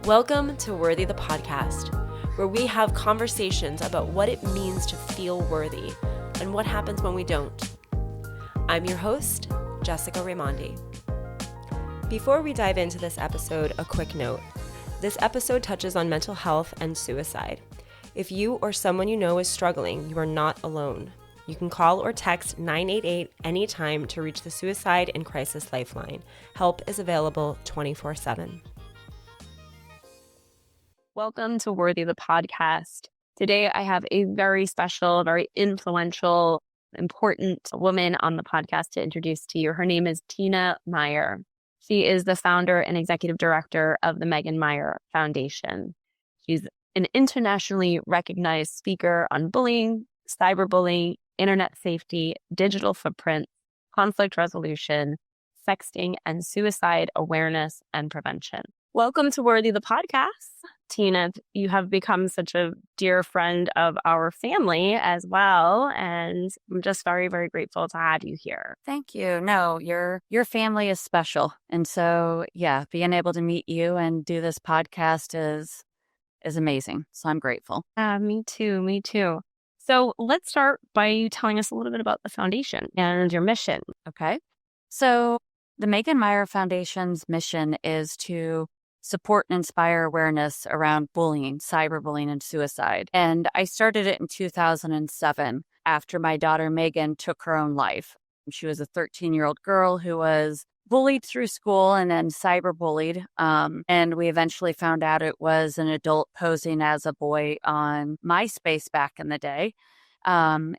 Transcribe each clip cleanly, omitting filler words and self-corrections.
Welcome to Worthy the podcast, where we have conversations about what it means to feel worthy and what happens when we don't. I'm your host, Jessica Raimondi. Before we dive into this episode, a quick note. This episode touches on mental health and suicide. If you or someone you know is struggling, you are not alone. You can call or text 988 anytime to reach the Suicide and Crisis Lifeline. Help is available 24/7. Welcome to Worthy the podcast. Today I have a very special, very influential, important woman on the podcast to introduce to you. Her name is Meyer. She is the founder and executive director of the Megan Meier Foundation. She's an internationally recognized speaker on bullying, cyberbullying, internet safety, digital footprint, conflict resolution, sexting, and suicide awareness and prevention. Welcome to Worthy the podcast. Tina, you have become such a dear friend of our family as well, and I'm just very, very grateful to have you here. Thank you. No, your family is special. And so, being able to meet you and do this podcast is amazing. So I'm grateful. Me too. So let's start by you telling us a little bit about the foundation and your mission. Okay. So the Megan Meier Foundation's mission is to support and inspire awareness around bullying, cyberbullying, and suicide. And I started it in 2007 after my daughter Megan took her own life. She was a 13-year-old girl who was bullied through school and then cyberbullied. And we eventually found out it was an adult posing as a boy on MySpace back in the day. From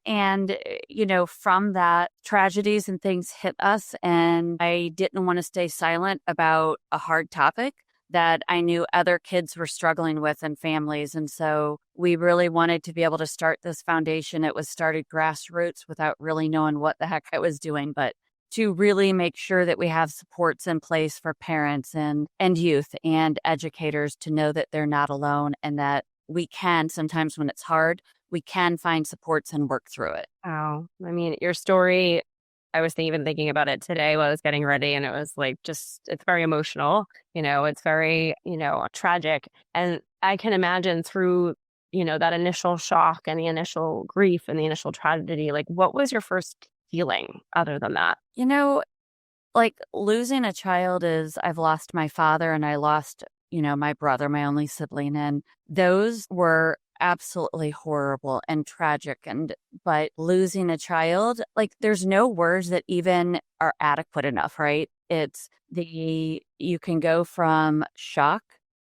that, tragedies and things hit us, and I didn't want to stay silent about a hard topic that I knew other kids were struggling with and families. And so we really wanted to be able to start this foundation. It was started grassroots without really knowing what the heck I was doing, but to really make sure that we have supports in place for parents and youth and educators to know that they're not alone and that we can, sometimes when it's hard, we can find supports and work through it. Oh, I mean, your story, I was even thinking about it today while I was getting ready, and it was like it's very emotional, it's very, tragic. And I can imagine through, that initial shock and the initial grief and the initial tragedy, like what was your first feeling other than that? Losing a child I've lost my father and I lost, my brother, my only sibling, and those were absolutely horrible and tragic. But losing a child, there's no words that even are adequate enough, right? You can go from shock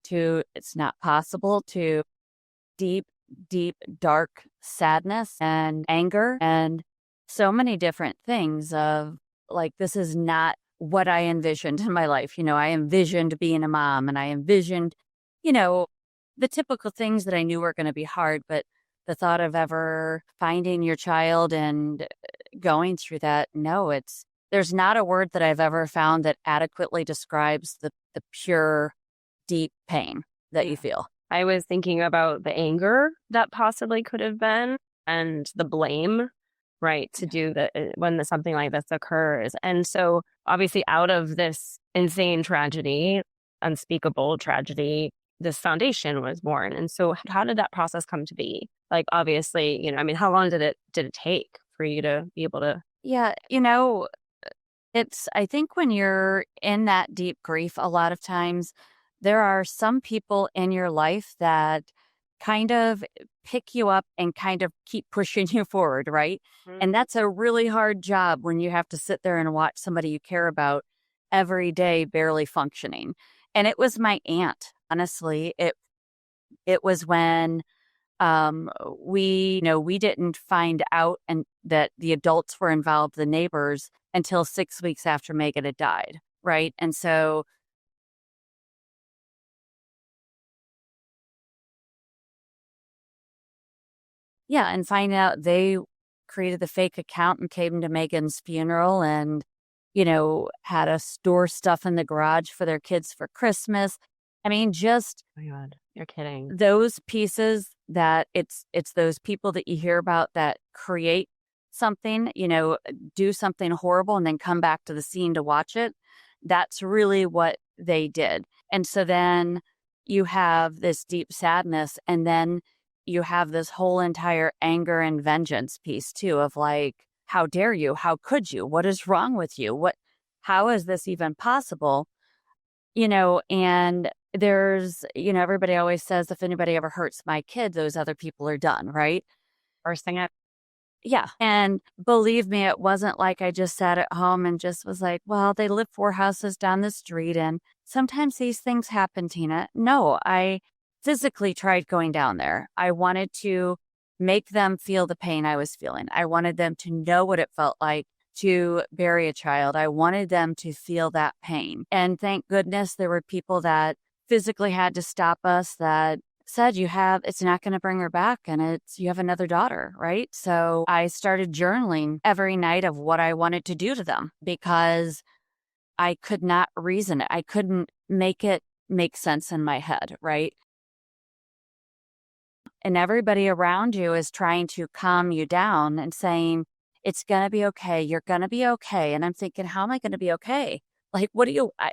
to it's not possible to deep, deep, dark sadness and anger and so many different things of this is not what I envisioned in my life. I envisioned being a mom and I envisioned, the typical things that I knew were going to be hard, but the thought of ever finding your child and going through that, there's not a word that I've ever found that adequately describes the pure, deep pain that you feel. I was thinking about the anger that possibly could have been and the blame, right, to do that when something like this occurs. And so obviously out of this insane tragedy, unspeakable tragedy, this foundation was born. And so how did that process come to be? Obviously, how long did it take for you to be able to? Yeah, I think when you're in that deep grief, a lot of times there are some people in your life that kind of pick you up and kind of keep pushing you forward, right? Mm-hmm. And that's a really hard job when you have to sit there and watch somebody you care about every day barely functioning. And it was my aunt. Honestly, it was when we didn't find out and that the adults were involved, the neighbors, until 6 weeks after Megan had died, right? And so and find out they created the fake account and came to Megan's funeral and, had us store stuff in the garage for their kids for Christmas. I mean, just oh my God, you're kidding. Those pieces that it's those people that you hear about that create something, do something horrible and then come back to the scene to watch it. That's really what they did. And so then, you have this deep sadness, and then you have this whole entire anger and vengeance piece too of like, how dare you? How could you? What is wrong with you? How is this even possible? And there's, everybody always says if anybody ever hurts my kid, those other people are done, right? First thing I Yeah. And believe me, it wasn't like I just sat at home and just was like, well, they live 4 houses down the street and sometimes these things happen, Tina. No, I physically tried going down there. I wanted to make them feel the pain I was feeling. I wanted them to know what it felt like to bury a child. I wanted them to feel that pain. And thank goodness there were people that physically had to stop us that said it's not going to bring her back and you have another daughter, right? So I started journaling every night of what I wanted to do to them because I could not reason it. I couldn't make it make sense in my head, right? And everybody around you is trying to calm you down and saying, it's going to be okay. You're going to be okay. And I'm thinking, how am I going to be okay? Like,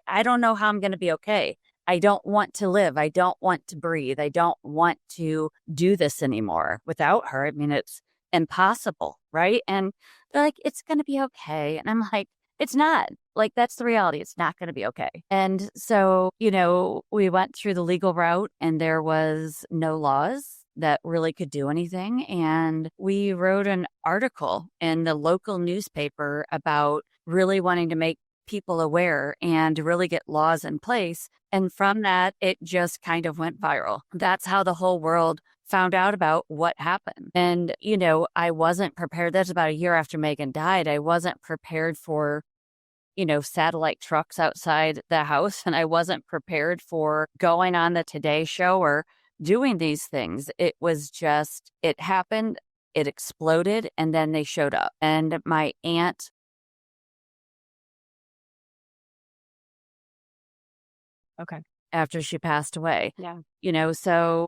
I don't know how I'm going to be okay. I don't want to live. I don't want to breathe. I don't want to do this anymore without her. I mean, it's impossible, right? And they're like, it's going to be okay. And I'm like, it's not. Like, that's the reality. It's not going to be okay. And so, we went through the legal route and there was no laws that really could do anything. And we wrote an article in the local newspaper about really wanting to make people aware and really get laws in place. And from that, it just kind of went viral. That's how the whole world found out about what happened. And, I wasn't prepared. That's about a year after Megan died. I wasn't prepared for, satellite trucks outside the house. And I wasn't prepared for going on the Today Show or doing these things. It was just, it happened, it exploded, and then they showed up. And my aunt, Okay. after she passed away, Yeah. So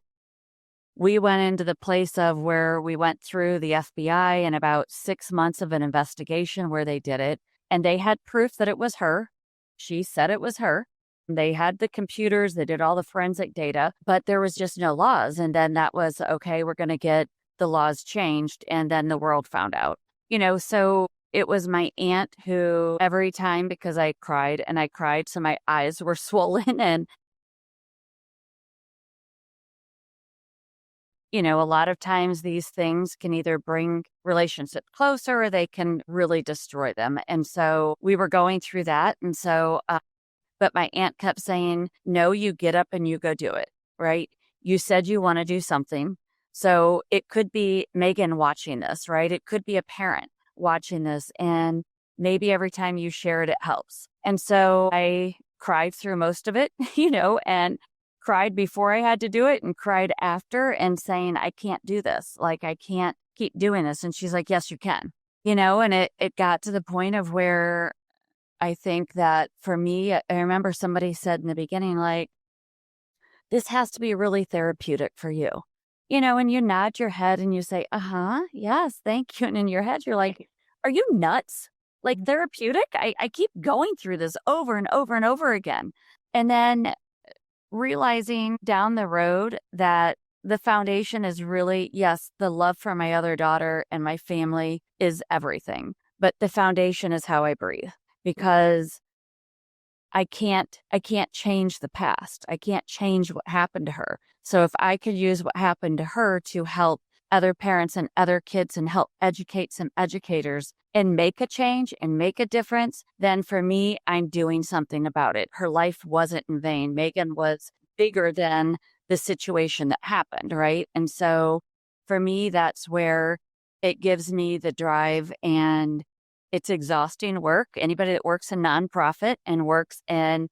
we went into the place of where we went through the FBI and about 6 months of an investigation where they did it. And they had proof that it was her. She said it was her. They had the computers, they did all the forensic data, but there was just no laws. And then that was, okay, we're going to get the laws changed. And then the world found out, so it was my aunt who every time, because I cried and I cried, so my eyes were swollen. And, a lot of times these things can either bring relationships closer or they can really destroy them. And so we were going through that. And so, but my aunt kept saying, no, you get up and you go do it, right? You said you want to do something. So it could be Megan watching this, right? It could be a parent watching this. And maybe every time you share it, it helps. And so I cried through most of it, and cried before I had to do it and cried after and saying, I can't do this. Like, I can't keep doing this. And she's like, yes, you can, and it got to the point of where I think that for me, I remember somebody said in the beginning, like, this has to be really therapeutic for you, and you nod your head and you say, yes, thank you. And in your head, you're like, are you nuts? Like, therapeutic? I keep going through this over and over and over again. And then realizing down the road that the foundation is really, yes, the love for my other daughter and my family is everything. But the foundation is how I breathe. Because I can't change the past. I can't change what happened to her. So if I could use what happened to her to help other parents and other kids and help educate some educators and make a change and make a difference, then for me, I'm doing something about it. Her life wasn't in vain. Megan was bigger than the situation that happened, right? And so for me, that's where it gives me the drive, and it's exhausting work. Anybody that works in nonprofit and works in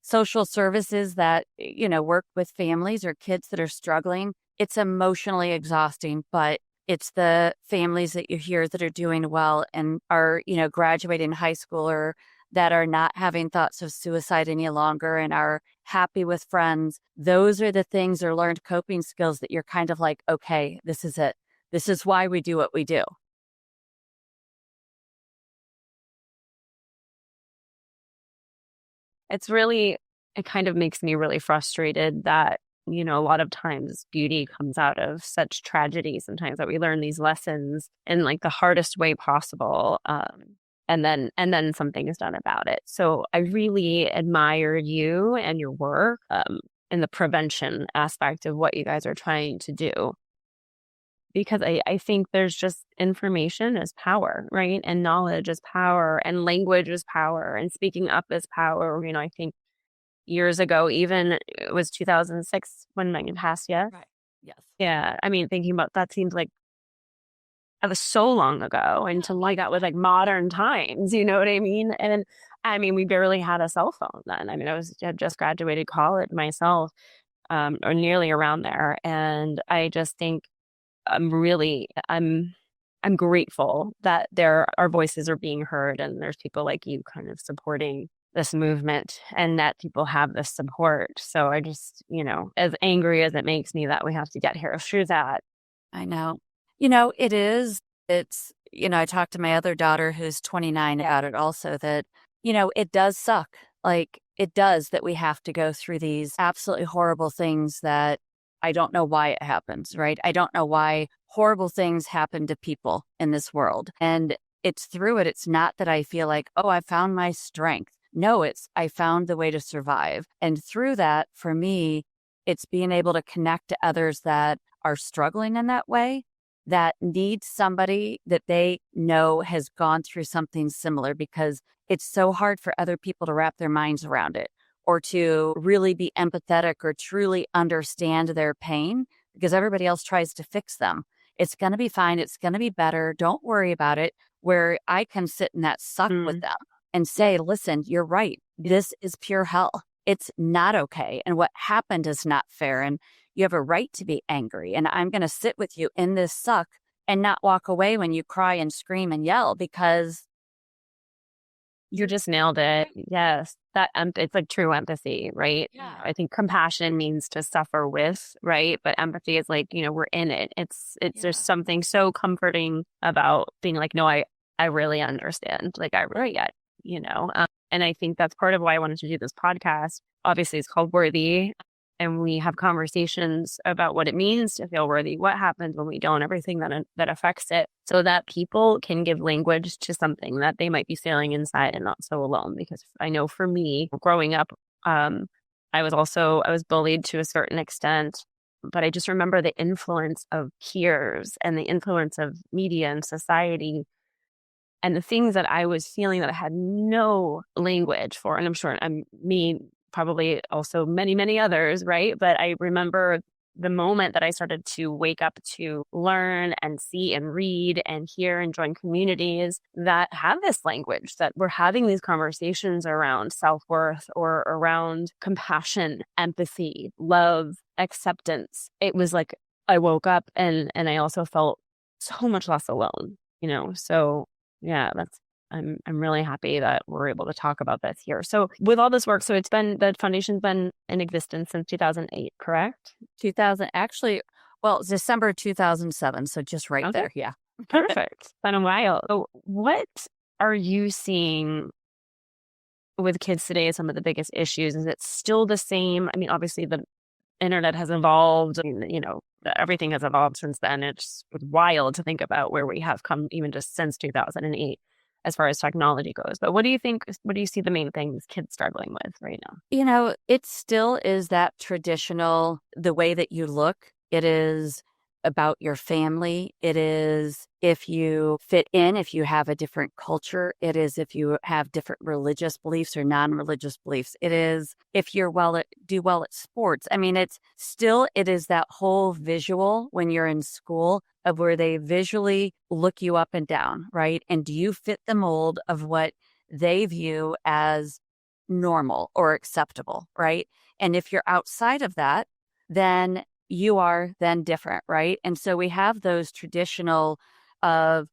social services that, work with families or kids that are struggling, it's emotionally exhausting, but it's the families that you hear that are doing well and are, graduating high school or that are not having thoughts of suicide any longer and are happy with friends. Those are the things or learned coping skills that you're kind of like, okay, this is it. This is why we do what we do. It's really it kind of makes me really frustrated that, a lot of times beauty comes out of such tragedy sometimes, that we learn these lessons in like the hardest way possible. And then something is done about it. So I really admire you and your work, in the prevention aspect of what you guys are trying to do. Because I think there's just information is power, right? And knowledge is power, and language is power, and speaking up is power. I think years ago, even it was 2006 when Megan passed, yeah? Right. Yes. Yeah. I mean, thinking about that seems like that was so long ago. And to like that was like modern times, you know what I mean? And I mean, we barely had a cell phone then. I mean, had just graduated college myself, or nearly around there. And I just think I'm grateful that our voices are being heard, and there's people like you kind of supporting this movement, and that people have this support. So I just, as angry as it makes me that we have to get here through that. I know. It is. I talked to my other daughter who's 29 about it also, that, it does suck. Like, it does, that we have to go through these absolutely horrible things that I don't know why it happens, right? I don't know why horrible things happen to people in this world. And it's through it. It's not that I feel like, oh, I found my strength. No, it's I found the way to survive. And through that, for me, it's being able to connect to others that are struggling in that way, that need somebody that they know has gone through something similar, because it's so hard for other people to wrap their minds around it, or to really be empathetic or truly understand their pain, because everybody else tries to fix them. It's going to be fine. It's going to be better. Don't worry about it. Where I can sit in that suck with them and say, listen, you're right. This is pure hell. It's not okay. And what happened is not fair. And you have a right to be angry. And I'm going to sit with you in this suck and not walk away when you cry and scream and yell, because you just nailed it. Yes. It's like true empathy, right? Yeah. I think compassion means to suffer with, right? But empathy is like, we're in it. There's something so comforting about being like, no, I really understand. Like, I really get, and I think that's part of why I wanted to do this podcast. Obviously, it's called Worthy. And we have conversations about what it means to feel worthy, what happens when we don't, everything that affects it, so that people can give language to something that they might be feeling inside and not so alone. Because I know for me, growing up, I was bullied to a certain extent, but I just remember the influence of peers and the influence of media and society, and the things that I was feeling that I had no language for. And I'm sure probably also many, many others, right? But I remember the moment that I started to wake up to learn and see and read and hear and join communities that have this language, that we're having these conversations around self-worth or around compassion, empathy, love, acceptance. It was like I woke up and I also felt so much less alone, So yeah, I'm really happy that we're able to talk about this here. So with all this work, so the foundation's been in existence since 2008, correct? 2000, actually, well, December 2007. So just right there. Yeah. Perfect. It's been a while. So what are you seeing with kids today as some of the biggest issues? Is it still the same? I mean, obviously the internet has evolved. Everything has evolved since then. It's wild to think about where we have come even just since 2008. As far as technology goes. But what do you see the main things kids struggling with right now? It still is that traditional, the way that you look. It is about your family. It is if you fit in, if you have a different culture. It is if you have different religious beliefs or non-religious beliefs. It is if you're do well at sports. I mean, it is that whole visual when you're in school of where they visually look you up and down, right? And do you fit the mold of what they view as normal or acceptable, right? And if you're outside of that, then you are then different, right? And so we have those traditional of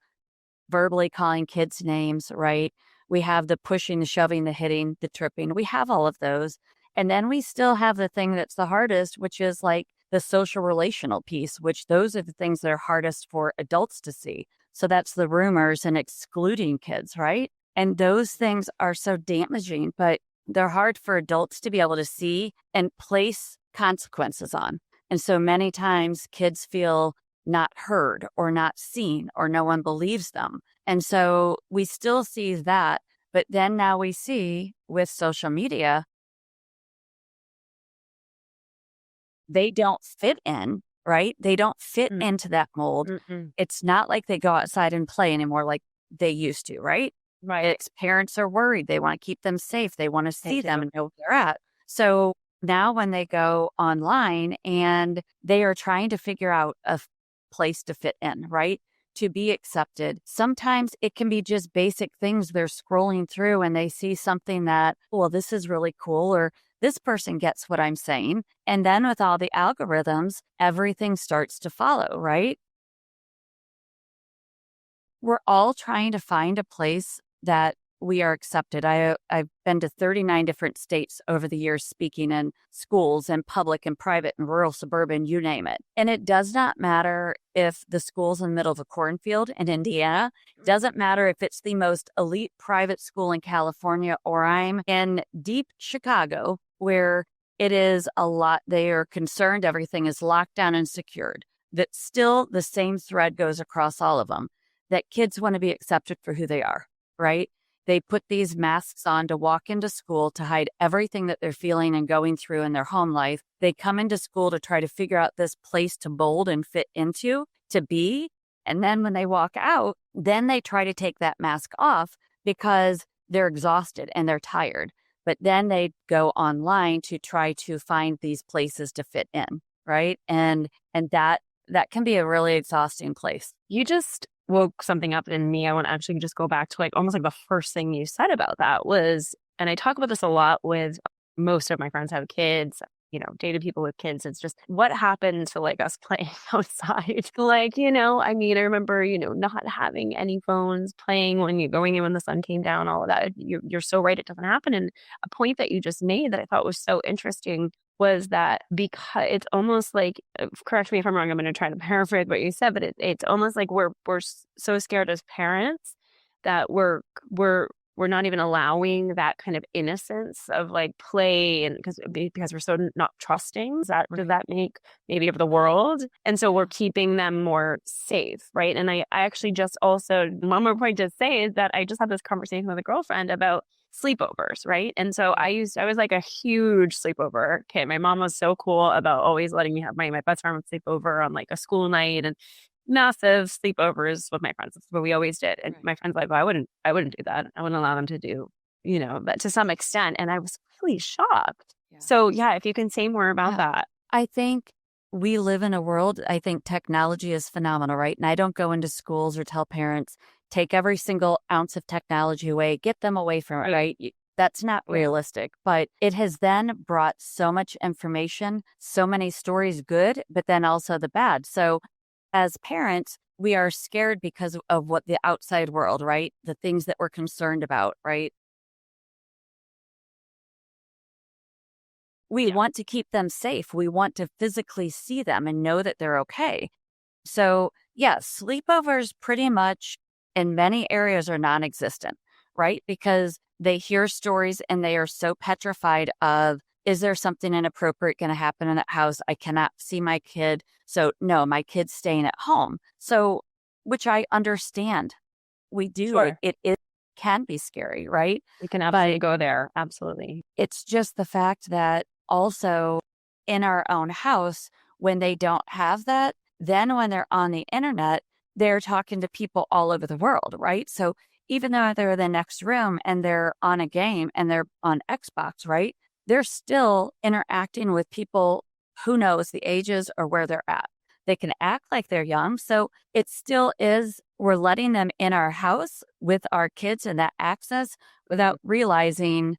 verbally calling kids names, right? We have the pushing, the shoving, the hitting, the tripping. We have all of those. And then we still have the thing that's the hardest, which is like the social relational piece, which those are the things that are hardest for adults to see. So that's the rumors and excluding kids, right? And those things are so damaging. But they're hard for adults to be able to see and place consequences on. And so many times kids feel not heard or not seen or no one believes them. And so we still see that. But then now we see with social media, they don't fit in, right? They don't fit into that mold. It's not like they go outside and play anymore like they used to, right? Right. It's parents are worried. They want to keep them safe. They want to see them and know where they're at. So now when they go online and they are trying to figure out a place to fit in, right? To be accepted. Sometimes it can be just basic things they're scrolling through and they see something that, well, this is really cool, or this person gets what I'm saying. And then with all the algorithms, everything starts to follow, right? We're all trying to find a place that we are accepted. I've been to 39 different states over the years speaking in schools and public and private and rural, suburban, you name it. And it does not matter if the school's in the middle of a cornfield in Indiana. It doesn't matter if it's the most elite private school in California or I'm in deep Chicago where it is a lot. They are concerned everything is locked down and secured. That still the same thread goes across all of them, that kids want to be accepted for who they are, right? They put these masks on to walk into school to hide everything that they're feeling and going through in their home life. They come into school to try to figure out this place to mold and fit into, to be. And then when they walk out, then they try to take that mask off because they're exhausted and they're tired. But then they go online to try to find these places to fit in, right? And that can be a really exhausting place. You just woke something up in me. I want to actually just go back to like almost like the first thing you said about that was, and I talk about this a lot with most of my friends have kids, dated people with kids. It's just what happened to like us playing outside. Like, I mean, I remember, not having any phones, playing when you're going in when the sun came down, all of that. You're so right. It doesn't happen. And a point that you just made that I thought was so interesting was that because it's almost like, correct me if I'm wrong, I'm going to try to paraphrase what you said, but it's almost like we're so scared as parents that we're not even allowing that kind of innocence of like play, and because we're so not trusting. Does that make maybe of the world? And so we're keeping them more safe, right? And I actually just also, one more point to say is that I just had this conversation with a girlfriend about sleepovers, right? And so I was like a huge sleepover kid. My mom was so cool about always letting me have my best friend would sleep over on like a school night and massive sleepovers with my friends. That's what we always did. And my friends like, well, I wouldn't do that. I wouldn't allow them to do, but to some extent. And I was really shocked. Yeah. So yeah, if you can say more about that. I think we live in a world, I think technology is phenomenal, right? And I don't go into schools or tell parents, take every single ounce of technology away, get them away from it, right? That's not realistic, but it has then brought so much information, so many stories, good, but then also the bad. So as parents, we are scared because of what the outside world, right? The things that we're concerned about, right? We want to keep them safe. We want to physically see them and know that they're okay. So, sleepovers pretty much in many areas are non-existent, right? Because they hear stories and they are so petrified of, is there something inappropriate going to happen in that house? I cannot see my kid. So no, my kid's staying at home. So, which I understand. We do. Sure. It can be scary, right? We can absolutely go there. Absolutely. It's just the fact that also in our own house, when they don't have that, then when they're on the internet, they're talking to people all over the world, right? So even though they're in the next room and they're on a game and they're on Xbox, right? They're still interacting with people who knows the ages or where they're at. They can act like they're young. So it still is, we're letting them in our house with our kids and that access without realizing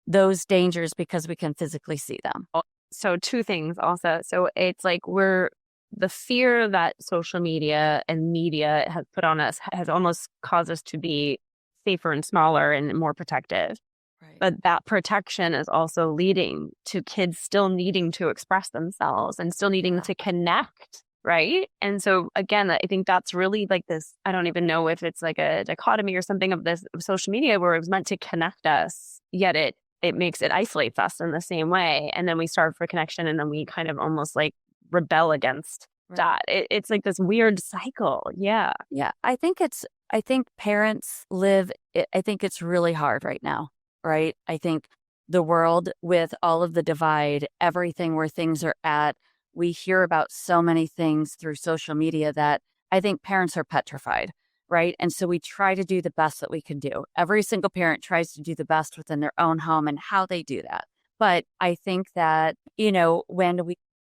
those dangers because we can physically see them. So two things also. So it's like the fear that social media and media has put on us has almost caused us to be safer and smaller and more protective. Right. But that protection is also leading to kids still needing to express themselves and still needing to connect, right? And so again, I think that's really like this, I don't even know if it's like a dichotomy or something of this of social media where it was meant to connect us, yet it it isolates us in the same way. And then we starve for connection, and then we kind of almost like rebel against that. It's like this weird cycle. Yeah. Yeah. I think parents I think it's really hard right now, right? I think the world with all of the divide, everything where things are at, we hear about so many things through social media that I think parents are petrified, right? And so we try to do the best that we can do. Every single parent tries to do the best within their own home and how they do that. But I think that, when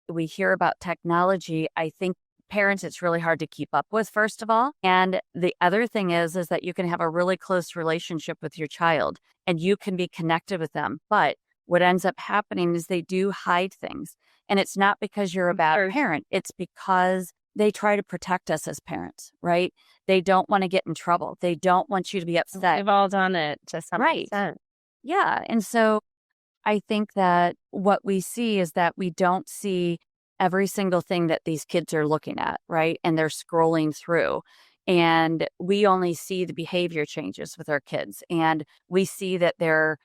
we hear about technology, I think parents, it's really hard to keep up with, first of all. And the other thing is that you can have a really close relationship with your child and you can be connected with them. But what ends up happening is they do hide things. And it's not because you're a bad parent. It's because they try to protect us as parents, right? They don't want to get in trouble. They don't want you to be upset. They've all done it to some extent. Yeah. And so I think that what we see is that we don't see every single thing that these kids are looking at, right? And they're scrolling through. And we only see the behavior changes with our kids. And we see that their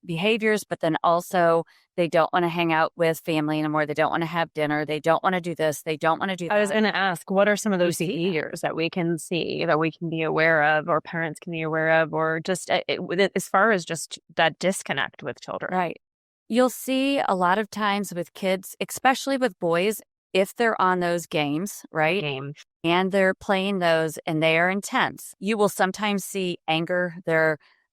behaviors, but then also they don't want to hang out with family anymore. They don't want to have dinner. They don't want to do this. They don't want to do that. I was going to ask, what are some of those behaviors that we can see, that we can be aware of, or parents can be aware of, or just as far as just that disconnect with children? Right. You'll see a lot of times with kids, especially with boys, if they're on those games, right? And they're playing those and they are intense. You will sometimes see anger.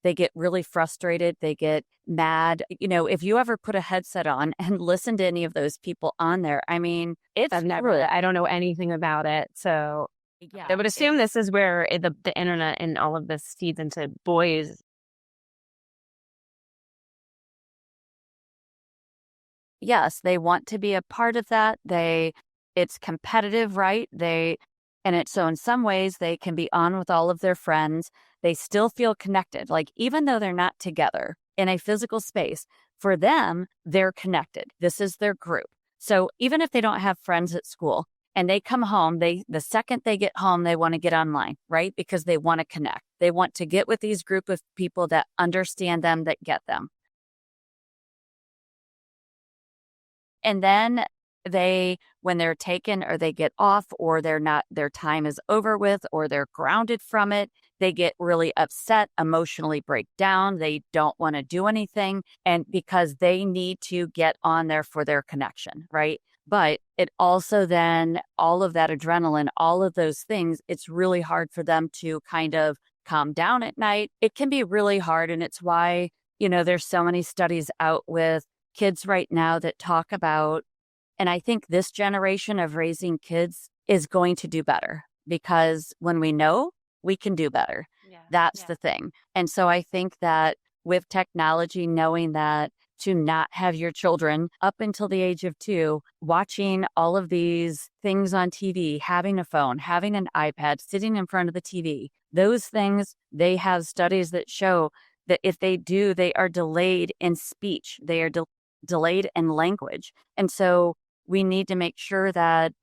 They get really frustrated. They get mad. If you ever put a headset on and listen to any of those people on there, I mean, I don't know anything about it. So yeah, I would assume this is where the internet and all of this feeds into boys. Yes, they want to be a part of that. It's competitive, right? So in some ways they can be on with all of their friends. They still feel connected. Like, even though they're not together in a physical space, for them, they're connected. This is their group. So even if they don't have friends at school and they come home, the second they get home, they want to get online, right? Because they want to connect. They want to get with these group of people that understand them, that get them. And then when they're taken or they get off, or their time is over with, or they're grounded from it, they get really upset, emotionally break down. They don't want to do anything. And because they need to get on there for their connection, right? But it also then, all of that adrenaline, all of those things, it's really hard for them to kind of calm down at night. It can be really hard. And it's why, there's so many studies out with kids right now that talk about, and I think this generation of raising kids is going to do better, because when we know, we can do better. That's the thing. And so I think that with technology, knowing that to not have your children up until the age of 2 watching all of these things on TV, having a phone, having an iPad, sitting in front of the TV, those things, they have studies that show that if they do, they are delayed in speech. They are delayed in language. And so we need to make sure that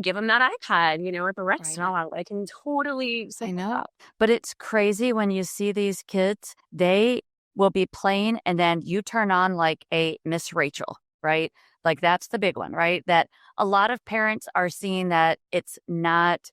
give them that iPad, at the restaurant. I can totally say, I know. But it's crazy when you see these kids, they will be playing and then you turn on like a Miss Rachel, right? Like, that's the big one, right? That a lot of parents are seeing that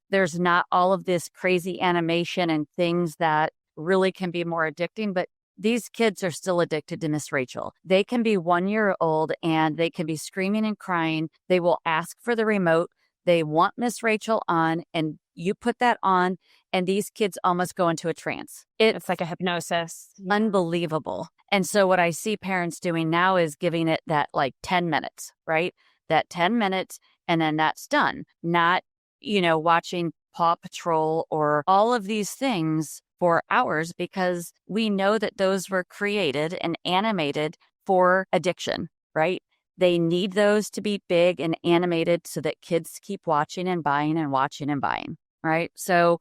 there's not all of this crazy animation and things that really can be more addicting, but these kids are still addicted to Miss Rachel. They can be 1 year old and they can be screaming and crying. They will ask for the remote. They want Miss Rachel on, and you put that on, and these kids almost go into a trance. It's like a hypnosis. Unbelievable. And so what I see parents doing now is giving it that like 10 minutes, right? That 10 minutes, and then that's done. Not, watching Paw Patrol or all of these things for hours, because we know that those were created and animated for addiction, right? They need those to be big and animated so that kids keep watching and buying and watching and buying, right? So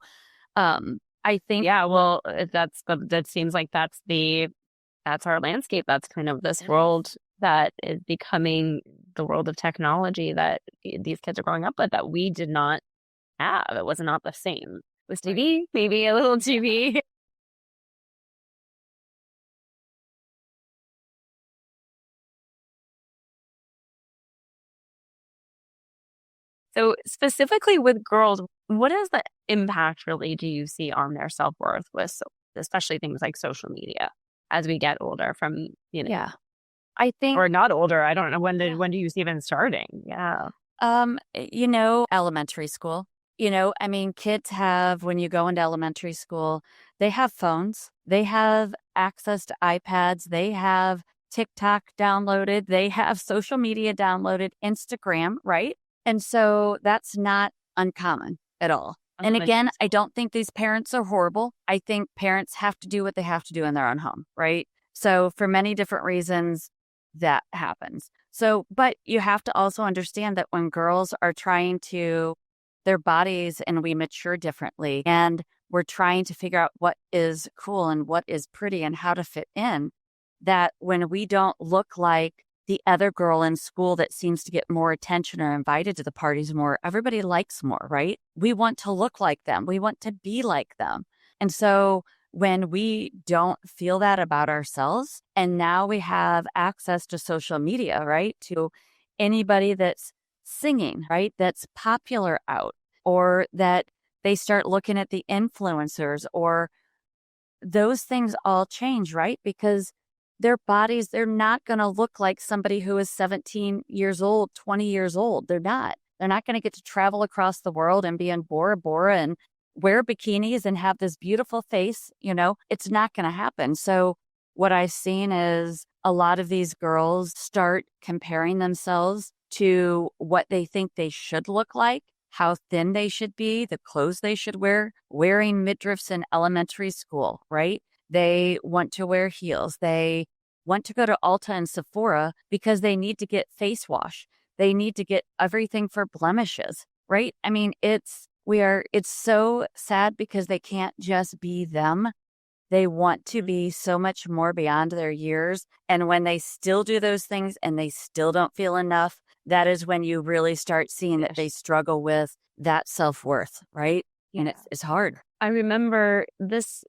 I think... Yeah, well, that seems like that's that's our landscape. That's kind of this world that is becoming the world of technology that these kids are growing up with that we did not have. It was not the same. It was TV, maybe a little TV. So specifically with girls, what is the impact really do you see on their self-worth with especially things like social media as we get older from, Yeah. I think, or not older. I don't know when do you see them starting? Yeah. elementary school. I mean, kids have, when you go into elementary school, they have phones, they have access to iPads, they have TikTok downloaded, they have social media downloaded, Instagram, right? And so that's not uncommon at all. And again, I don't think these parents are horrible. I think parents have to do what they have to do in their own home, right? So for many different reasons, that happens. So, but you have to also understand that when girls are trying to, their bodies, and we mature differently, and we're trying to figure out what is cool and what is pretty and how to fit in, that when we don't look like the other girl in school that seems to get more attention or invited to the parties more, everybody likes more, right? We want to look like them. We want to be like them. And so when we don't feel that about ourselves, and now we have access to social media, right? To anybody that's singing, right? That's popular out, or that they start looking at the influencers, or those things all change, right? Because their bodies, they're not going to look like somebody who is 17 years old, 20 years old. They're not. They're not going to get to travel across the world and be in Bora Bora and wear bikinis and have this beautiful face. It's not going to happen. So what I've seen is a lot of these girls start comparing themselves to what they think they should look like, how thin they should be, the clothes they should wear, wearing midriffs in elementary school, right? They want to wear heels. They want to go to Ulta and Sephora because they need to get face wash. They need to get everything for blemishes, right? I mean, it's so sad because they can't just be them. They want to be so much more beyond their years. And when they still do those things and they still don't feel enough, that is when you really start seeing that they struggle with that self-worth, right? Yeah. And it's hard. I remember this,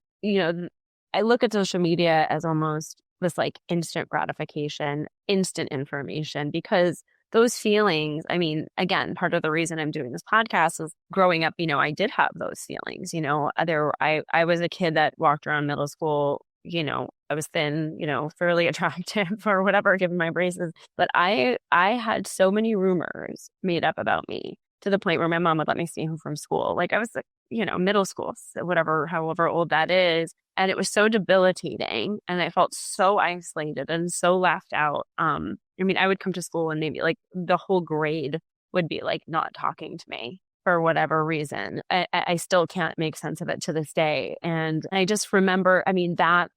I look at social media as almost this like instant gratification, instant information, because those feelings, I mean, again, part of the reason I'm doing this podcast is growing up, I did have those feelings, I was a kid that walked around middle school, I was thin, fairly attractive or whatever, given my braces. But I had so many rumors made up about me to the point where my mom would let me stay home from school. Like I was, middle school, so however old that is. And it was so debilitating. And I felt so isolated and so left out. I would come to school and maybe like the whole grade would be like not talking to me for whatever reason. I still can't make sense of it to this day. And I just remember, that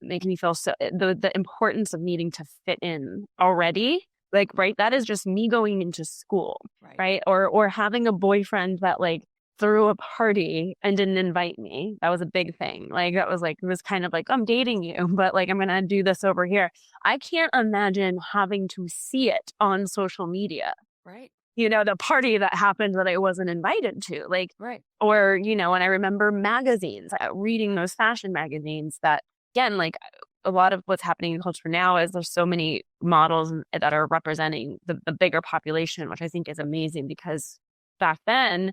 making me feel so, the importance of needing to fit in already. Like, right. That is just me going into school. Right. Or having a boyfriend that like threw a party and didn't invite me. That was a big thing. Like that was like, it was kind of like, I'm dating you, but like, I'm going to do this over here. I can't imagine having to see it on social media. Right. The party that happened that I wasn't invited to, like, right. Or, and I remember magazines, reading those fashion magazines that, again, like a lot of what's happening in culture now is there's so many models that are representing the bigger population, which I think is amazing because back then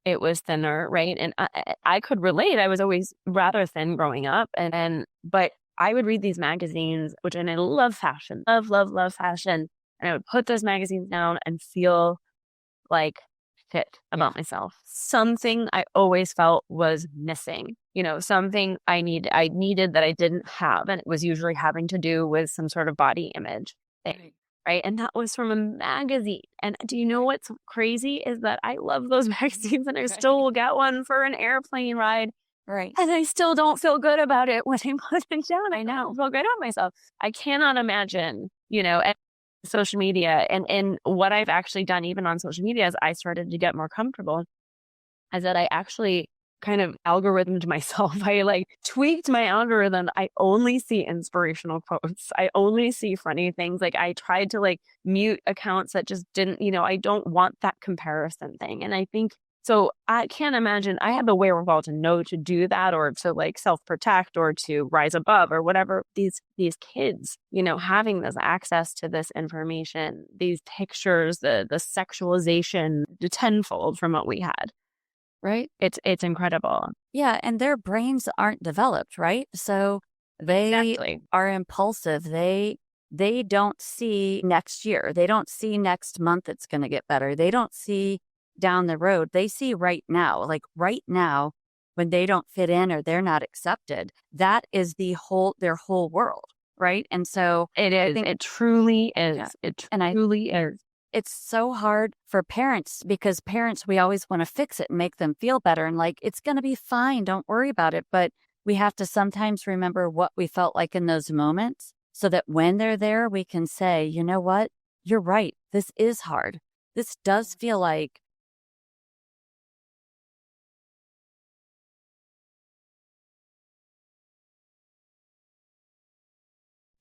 it was thinner, right? And I could relate. I was always rather thin growing up. But I would read these magazines, and I love fashion, love fashion. And I would put those magazines down and feel like fit about myself. Something I always felt was missing, something I needed that I didn't have. And it was usually having to do with some sort of body image thing. Right. And that was from a magazine. And do you know what's crazy is that I love those magazines and I still will get one for an airplane ride. Right. And I still don't feel good about it when I put it down. I don't feel good about myself. I cannot imagine, social media and what I've actually done even on social media is I started to get more comfortable is that I actually kind of algorithmed myself. I like tweaked my algorithm. I only see inspirational quotes. I only see funny things. Like I tried to like mute accounts that just didn't, I don't want that comparison thing. And I think so I can't imagine I have the wherewithal to know to do that or to like self-protect or to rise above or whatever. These kids, having this access to this information, these pictures, the sexualization tenfold from what we had. Right. It's incredible. Yeah. And their brains aren't developed, right? So they are impulsive. They don't see next year. They don't see next month it's going to get better. They don't see down the road. They see right now. Like right now, when they don't fit in or they're not accepted, that is their whole world. Right. And so it is. It truly is. Yeah. It truly is. It's so hard for parents because parents, we always want to fix it and make them feel better. And like, it's going to be fine. Don't worry about it. But we have to sometimes remember what we felt like in those moments so that when they're there, we can say, you know what? You're right. This is hard. This does feel like.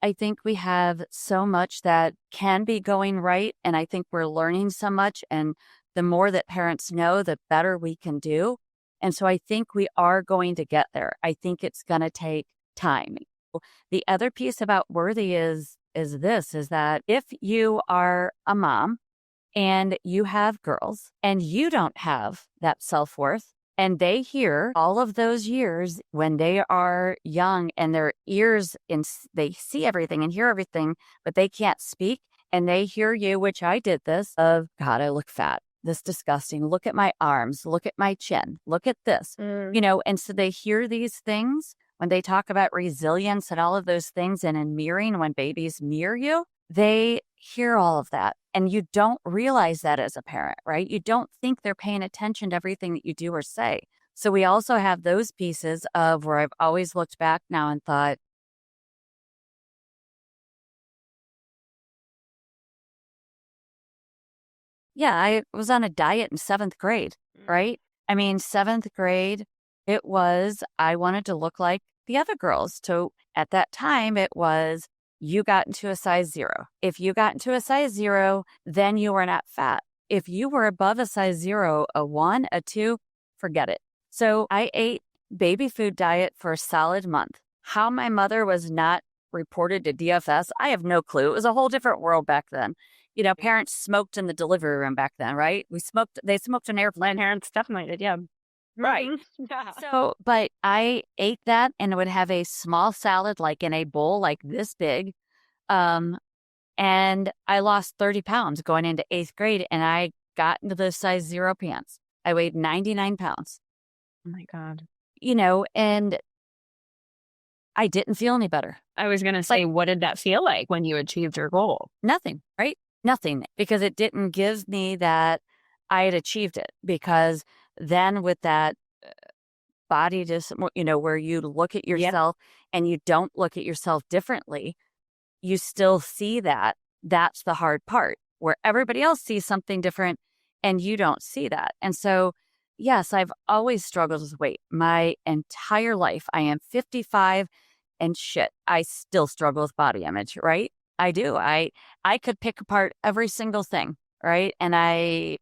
I think we have so much that can be going right. And I think we're learning so much. And the more that parents know, the better we can do. And so I think we are going to get there. I think it's going to take time. The other piece about worthy is that if you are a mom and you have girls and you don't have that self-worth, and they hear all of those years when they are young and their ears, they see everything and hear everything, but they can't speak. And they hear you, which I did this, of, God, I look fat. This disgusting. Look at my arms. Look at my chin. Look at this. And so they hear these things when they talk about resilience and all of those things and in mirroring, when babies mirror you, they hear all of that. And you don't realize that as a parent, right? You don't think they're paying attention to everything that you do or say. So we also have those pieces of where I've always looked back now and thought, yeah, I was on a diet in 7th grade, right? I mean, 7th grade, I wanted to look like the other girls. So at that time, it was, you got into a size 0. If you got into a size 0, then you were not fat. If you were above a size 0, a 1, a 2, forget it. So I ate baby food diet for a solid month. How my mother was not reported to DFS, I have no clue. It was a whole different world back then. Parents smoked in the delivery room back then, right? They smoked in airplane. Parents definitely did, yeah. Right. Yeah. So, but I ate that and would have a small salad like in a bowl like this big. And I lost 30 pounds going into 8th grade and I got into the size 0 pants. I weighed 99 pounds. Oh my God. And I didn't feel any better. I was going to say, what did that feel like when you achieved your goal? Nothing, right? Nothing, because it didn't give me that I had achieved it. Because then with that body, just, where you look at yourself and you don't look at yourself differently, you still see that. That's the hard part, where everybody else sees something different and you don't see that. And so, yes, I've always struggled with weight my entire life. I am 55 and shit, I still struggle with body image, right? I do. I could pick apart every single thing, right? And I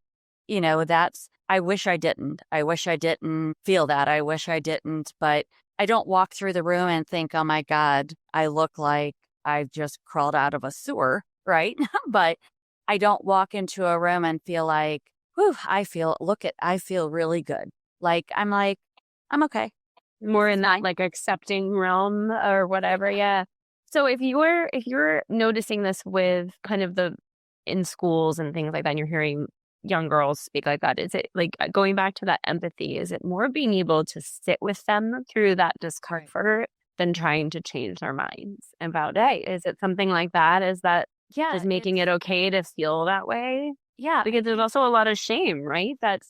wish I didn't. I wish I didn't feel that. I wish I didn't. But I don't walk through the room and think, oh my God, I look like I've just crawled out of a sewer, right? But I don't walk into a room and feel like, whew, I feel really good. I'm okay. More in that like accepting realm or whatever. Yeah. So if you're noticing this with kind of in schools and things like that, and you're hearing young girls speak like that, is it like going back to that empathy? Is it more being able to sit with them through that discomfort than trying to change their minds about it? Is it something like that? Is making it okay to feel that way? Yeah. Because there's also a lot of shame, right? That's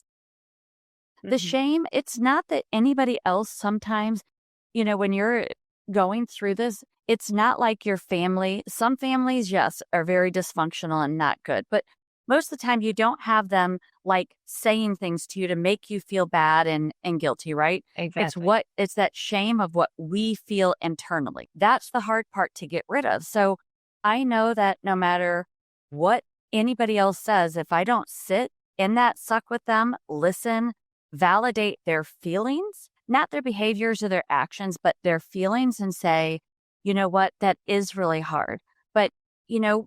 the shame. It's not that anybody else sometimes, when you're going through this, it's not like your family. Some families, yes, are very dysfunctional and not good. But most of the time you don't have them like saying things to you to make you feel bad and guilty, right? Exactly. It's that shame of what we feel internally. That's the hard part to get rid of. So I know that no matter what anybody else says, if I don't sit in that suck with them, listen, validate their feelings, not their behaviors or their actions, but their feelings, and say, you know what, that is really hard. But,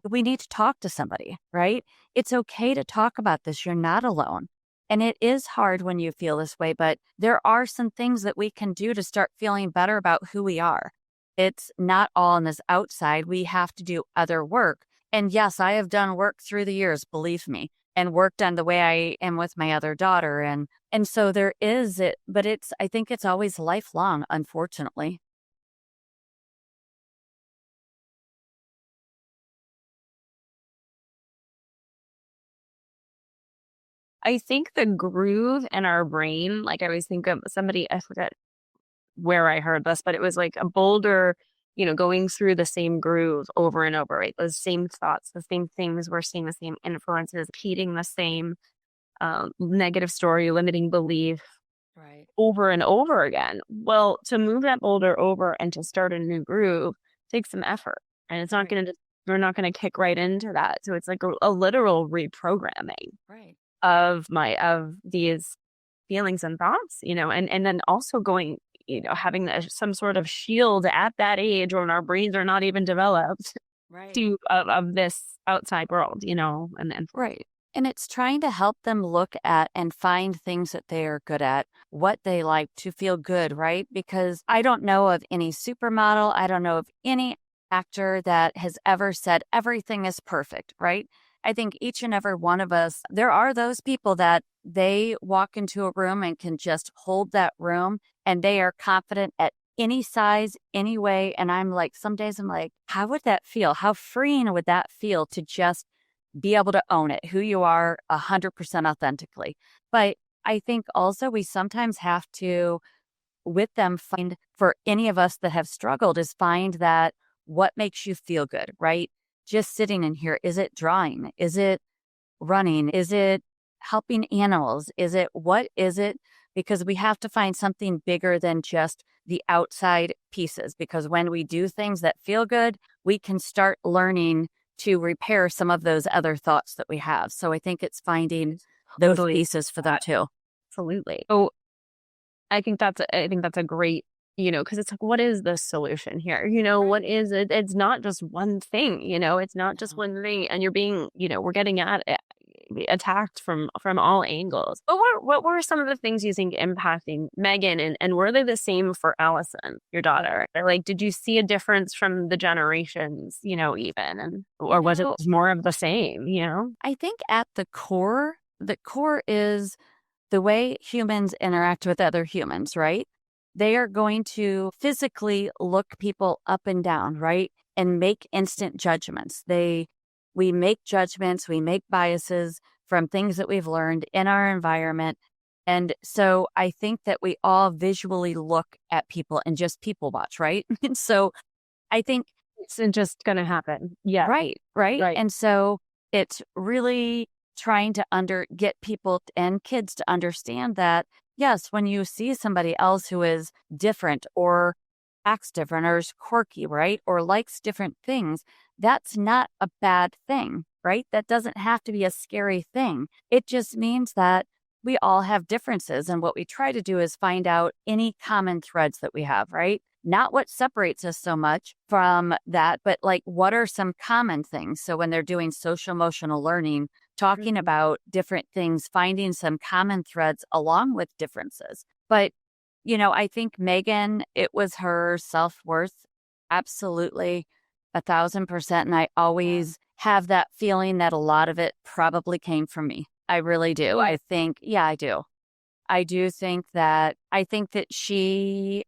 we need to talk to somebody, right? It's okay to talk about this. You're not alone. And it is hard when you feel this way, but there are some things that we can do to start feeling better about who we are. It's not all on this outside. We have to do other work. And yes, I have done work through the years, believe me, and worked on the way I am with my other daughter. And so there is it, but I think it's always lifelong, unfortunately. I think the groove in our brain, like I always think of somebody, I forget where I heard this, but it was like a boulder, going through the same groove over and over, right? Those same thoughts, the same things, we're seeing the same influences, repeating the same negative story, limiting belief Right. over and over again. Well, to move that boulder over and to start a new groove takes some effort. And it's not Right. going to we're not going to kick right into that. So it's like a literal reprogramming Right. of these feelings and thoughts, and then also going, having some sort of shield at that age when our brains are not even developed Right. to of this outside world, and Right. And it's trying to help them look at and find things that they are good at, what they like to feel good, right? Because I don't know of any supermodel, I don't know of any actor that has ever said everything is perfect, right? I think each and every one of us, there are those people that they walk into a room and can just hold that room and they are confident at any size, any way. And I'm like, some days I'm like, how would that feel? How freeing would that feel to just be able to own it, who you are 100% authentically. But I think also we sometimes have to, with them, find for any of us that have struggled, is find that what makes you feel good, right? Just sitting in here. Is it drawing? Is it running? Is it helping animals? What is it? Because we have to find something bigger than just the outside pieces. Because when we do things that feel good, we can start learning to repair some of those other thoughts that we have. So I think it's finding those totally pieces for that too. absolutely. So I think that's a great, because it's like, what is the solution here? What is it? It's not just one thing, it's not just No. one thing. And you're being, we're getting at it, attacked from all angles. But what were some of the things you think impacting Megan, and were they the same for Allison, your daughter? Or like, did you see a difference from the generations, even, or was it more of the same, I think at the core is the way humans interact with other humans, right? They are going to physically look people up and down, right? And make instant judgments. We make judgments, we make biases from things that we've learned in our environment. And so I think that we all visually look at people and just people watch, right? And so I think it's just gonna happen. Yeah. right, right. Right. And so it's really trying to get people and kids to understand that, yes, when you see somebody else who is different or acts different or is quirky, right, or likes different things, that's not a bad thing, right? That doesn't have to be a scary thing. It just means that we all have differences. And what we try to do is find out any common threads that we have, right? Not what separates us so much from that, but like what are some common things? So when they're doing social emotional learning, talking about different things, finding some common threads along with differences. But, I think Megan, it was her self-worth. Absolutely 1,000%. And I always have that feeling that a lot of it probably came from me. I really do. I think, yeah, I do. I think that she,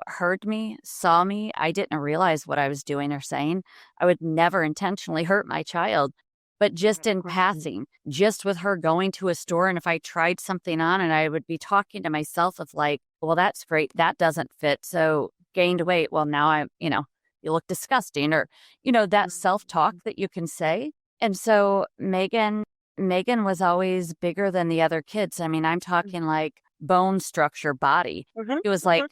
heard me, saw me. I didn't realize what I was doing or saying. I would never intentionally hurt my child, but just in passing, just with her going to a store. And if I tried something on and I would be talking to myself of like, well, that's great. That doesn't fit. So gained weight. Well, now you look disgusting or, that self-talk that you can say. And so Megan, Megan was always bigger than the other kids. I mean, I'm talking like bone structure, body. It was like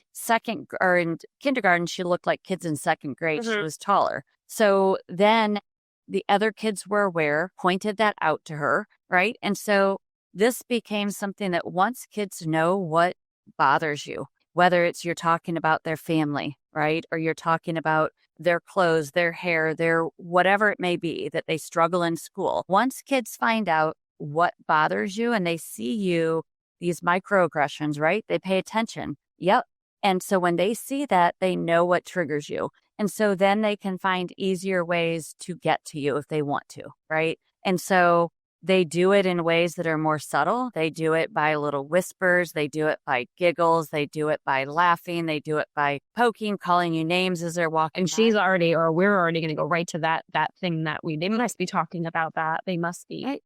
in kindergarten, she looked like kids in second grade. She was taller. So then the other kids were aware, pointed that out to her, right? And so this became something that once kids know what bothers you, whether it's you're talking about their family, right? Or you're talking about their clothes, their hair, their whatever it may be that they struggle in school. Once kids find out what bothers you and they see you, these microaggressions, right? They pay attention. Yep. And so when they see that, they know what triggers you. And so then they can find easier ways to get to you if they want to, right? And so they do it in ways that are more subtle. They do it by little whispers. They do it by giggles. They do it by laughing. They do it by poking, calling you names as they're walking. And she's already, or we're already going to go right to that thing that they must be talking about that. They must be.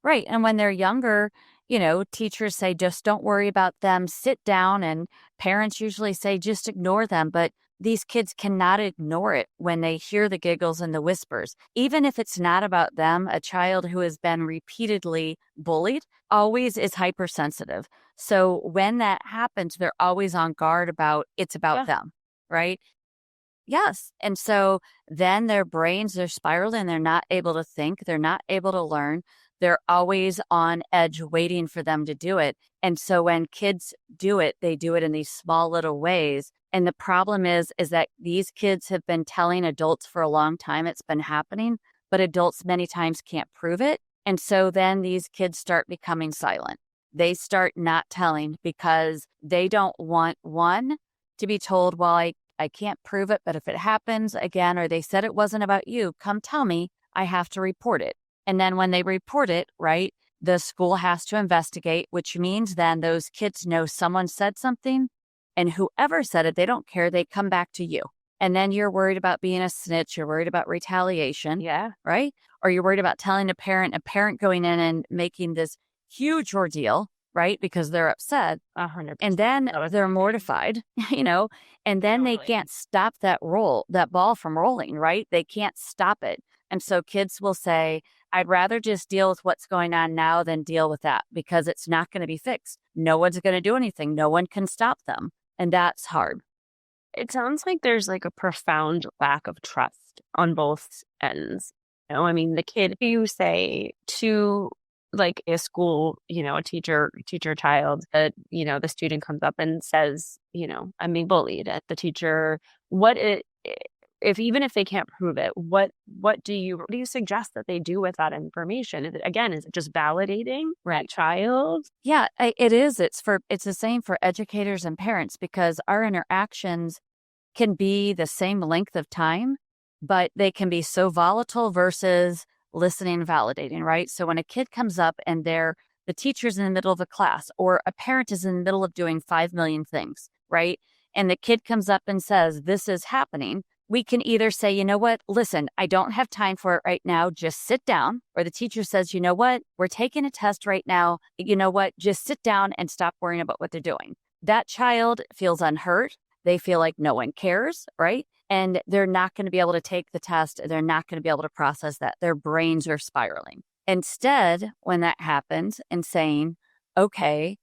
Right. And when they're younger, teachers say, just don't worry about them, sit down. And parents usually say, just ignore them. But these kids cannot ignore it when they hear the giggles and the whispers. Even if it's not about them, a child who has been repeatedly bullied always is hypersensitive. So when that happens, they're always on guard it's about them, right? Yes. And so then their brains, they're spiraling, they're not able to think, they're not able to learn. They're always on edge waiting for them to do it. And so when kids do it, they do it in these small little ways. And the problem is that these kids have been telling adults for a long time it's been happening, but adults many times can't prove it. And so then these kids start becoming silent. They start not telling because they don't want, one, to be told, well, I can't prove it, but if it happens again, or they said it wasn't about you, come tell me, I have to report it. And then when they report it, right, the school has to investigate, which means then those kids know someone said something, and whoever said it, they don't care. They come back to you. And then you're worried about being a snitch. You're worried about retaliation. Yeah. Right? Or you're worried about telling a parent going in and making this huge ordeal, right? Because they're upset. 100%. And then they're mortified, and then they can't stop that ball from rolling, right? They can't stop it. And so kids will say, I'd rather just deal with what's going on now than deal with that because it's not going to be fixed. No one's going to do anything. No one can stop them. And that's hard. It sounds like there's like a profound lack of trust on both ends. I mean, the kid you say to like a school, a teacher child, that, the student comes up and says, I'm being bullied at the teacher. Even if they can't prove it, what do you suggest that they do with that information? Is it just validating that child? Yeah, it is. It's the same for educators and parents because our interactions can be the same length of time, but they can be so volatile versus listening and validating, right? So when a kid comes up and the teacher's in the middle of a class or a parent is in the middle of doing 5 million things, right? And the kid comes up and says, this is happening. We can either say, you know what, listen, I don't have time for it right now. Just sit down. Or the teacher says, you know what, we're taking a test right now. You know what, just sit down and stop worrying about what they're doing. That child feels unheard. They feel like no one cares, right? And they're not going to be able to take the test. They're not going to be able to process that. Their brains are spiraling. Instead, when that happens and saying, okay,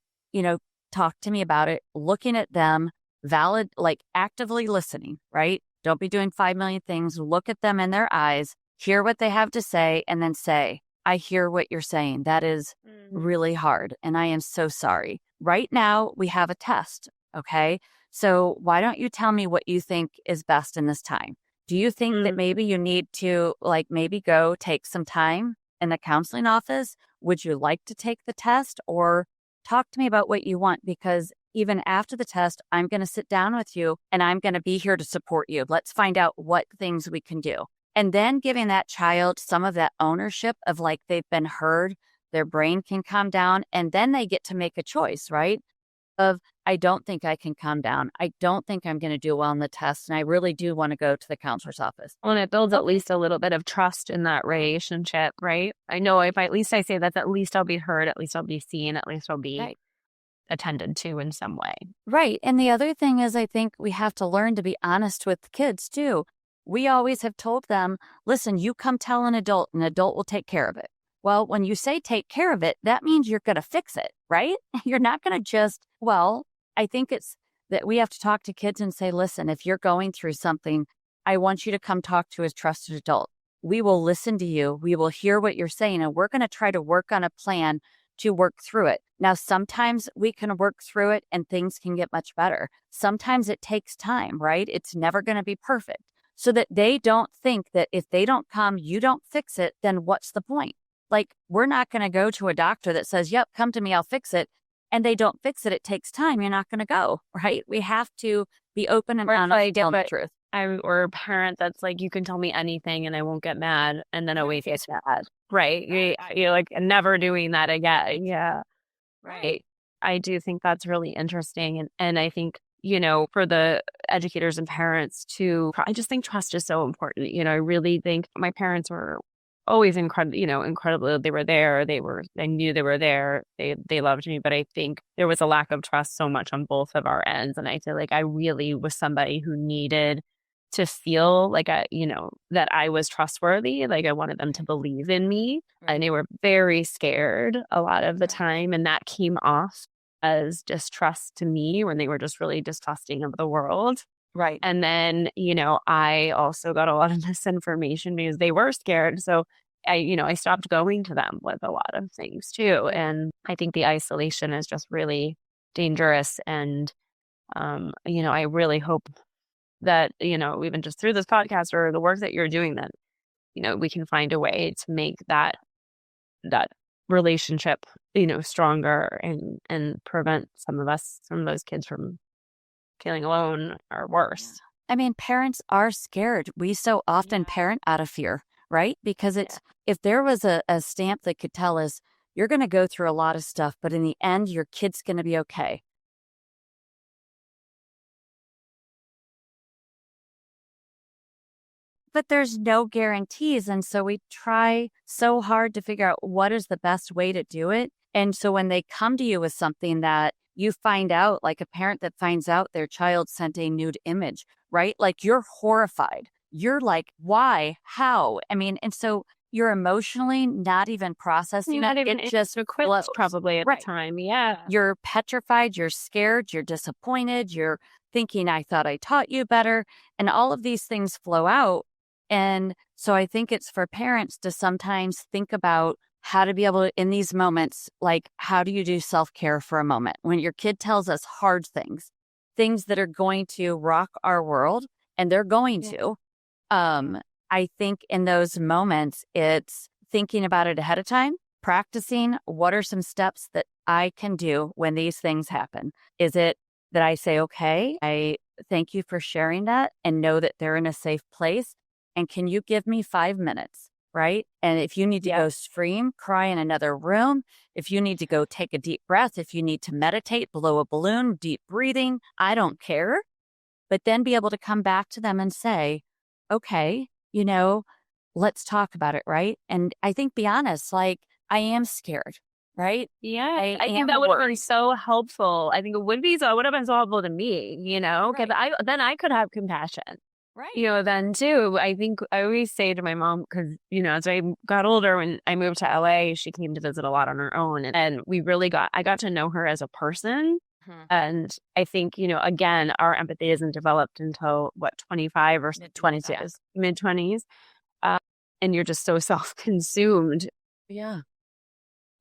talk to me about it, looking at them, actively listening, right? Don't be doing 5 million things. Look at them in their eyes, hear what they have to say, and then say, I hear what you're saying. That is really hard. And I am so sorry. Right now, we have a test. Okay. So why don't you tell me what you think is best in this time? Do you think that maybe you need to maybe go take some time in the counseling office? Would you like to take the test or talk to me about what you want? Because even after the test, I'm going to sit down with you and I'm going to be here to support you. Let's find out what things we can do. And then giving that child some of that ownership of they've been heard, their brain can calm down, and then they get to make a choice, right? Of, I don't think I can calm down. I don't think I'm going to do well on the test. And I really do want to go to the counselor's office. Well, and it builds at least a little bit of trust in that relationship, right? I know if at least I say that, at least I'll be heard, at least I'll be seen, at least I'll be attended to in some way. Right. And the other thing is, I think we have to learn to be honest with kids too. We always have told them, listen, you come tell an adult will take care of it. Well, when you say take care of it, that means you're going to fix it, right? You're not going to just, well, I think it's that we have to talk to kids and say, listen, if you're going through something, I want you to come talk to a trusted adult. We will listen to you. We will hear what you're saying, and we're going to try to work on a plan to work through it. Now, sometimes we can work through it and things can get much better. Sometimes it takes time, right? It's never going to be perfect. So that they don't think that if they don't come, you don't fix it, then what's the point? Like, we're not going to go to a doctor that says, yep, come to me, I'll fix it. And they don't fix it. It takes time. You're not going to go, right? We have to be open and honest and tell the truth. Or a parent that's like, you can tell me anything and I won't get mad, and then always gets mad, right? You're like, never doing that again. Yeah, right. I do think that's really interesting. And I think, for the educators and parents too, I just think trust is so important. I really think my parents were always incredibly, they were there. I knew they were there. They loved me, but I think there was a lack of trust so much on both of our ends. And I feel like I really was somebody who needed to feel like that I was trustworthy. Like I wanted them to believe in me. And they were very scared a lot of the time. And that came off as distrust to me when they were just really distrusting of the world. Right. And then, I also got a lot of misinformation because they were scared. So I stopped going to them with a lot of things too. And I think the isolation is just really dangerous. And, I really hope that, even just through this podcast or the work that you're doing, that, we can find a way to make that relationship, stronger and prevent some of those kids from feeling alone or worse. I mean, parents are scared. We so often parent out of fear, right? Because if there was a stamp that could tell us, you're going to go through a lot of stuff, but in the end, your kid's going to be okay. But there's no guarantees. And so we try so hard to figure out what is the best way to do it. And so when they come to you with something that you find out, like a parent that finds out their child sent a nude image, right? Like you're horrified. You're like, why? How? I mean, and so you're emotionally not even processing it just equipped probably at the time. Yeah. You're petrified. You're scared. You're disappointed. You're thinking, I thought I taught you better. And all of these things flow out. And so I think it's for parents to sometimes think about how to be able to, in these moments, like, how do you do self-care for a moment? When your kid tells us hard things that are going to rock our world, and they're going to, I think in those moments, it's thinking about it ahead of time, practicing what are some steps that I can do when these things happen. Is it that I say, okay, I thank you for sharing that and know that they're in a safe place? And can you give me 5 minutes? Right? And if you need to go scream, cry in another room, if you need to go take a deep breath, if you need to meditate, blow a balloon, deep breathing, I don't care. But then be able to come back to them and say, okay, let's talk about it, right? And I think, be honest, like, I am scared, right? Yeah. I think that would have been so helpful. I think it would be so, it would have been so helpful to me, because then I could have compassion. Right. Then too, I think I always say to my mom, because, as I got older, when I moved to LA, she came to visit a lot on her own. And I got to know her as a person. And I think, again, our empathy isn't developed until 25 or mid-20s. And you're just so self-consumed. Yeah.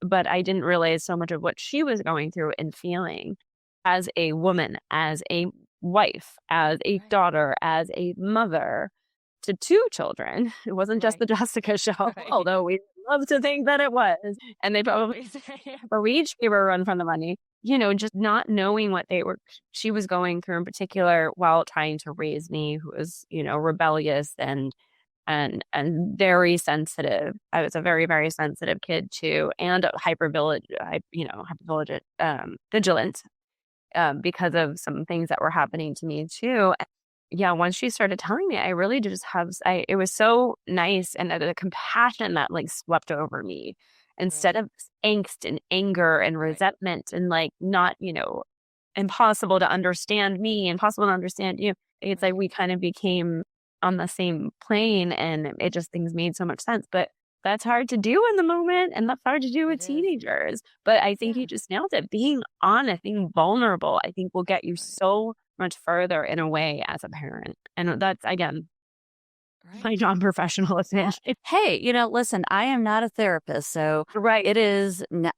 But I didn't realize so much of what she was going through and feeling as a woman, as a wife, as a daughter, as a mother to 2 children. It wasn't just the Jessica show, although we love to think that it was. And they probably say, but we each gave her a run from the money, just not knowing what she was going through in particular while trying to raise me, who was, rebellious and very sensitive. I was a very, very sensitive kid too, and vigilant. Because of some things that were happening to me too. Yeah, once she started telling me, I really just it was so nice, and the compassion that like swept over me instead of angst and anger and resentment and like not, impossible to understand me, impossible to understand you. It's like we kind of became on the same plane, and things made so much sense. But That's hard to do in the moment, and that's hard to do with It is. teenagers. But I think Yeah. you just nailed it. Being honest, being vulnerable, I think will get you Right. so much further in a way as a parent. And that's, again, Right. my non-professional Yeah. opinion. Hey, listen, I am not a therapist, so Right.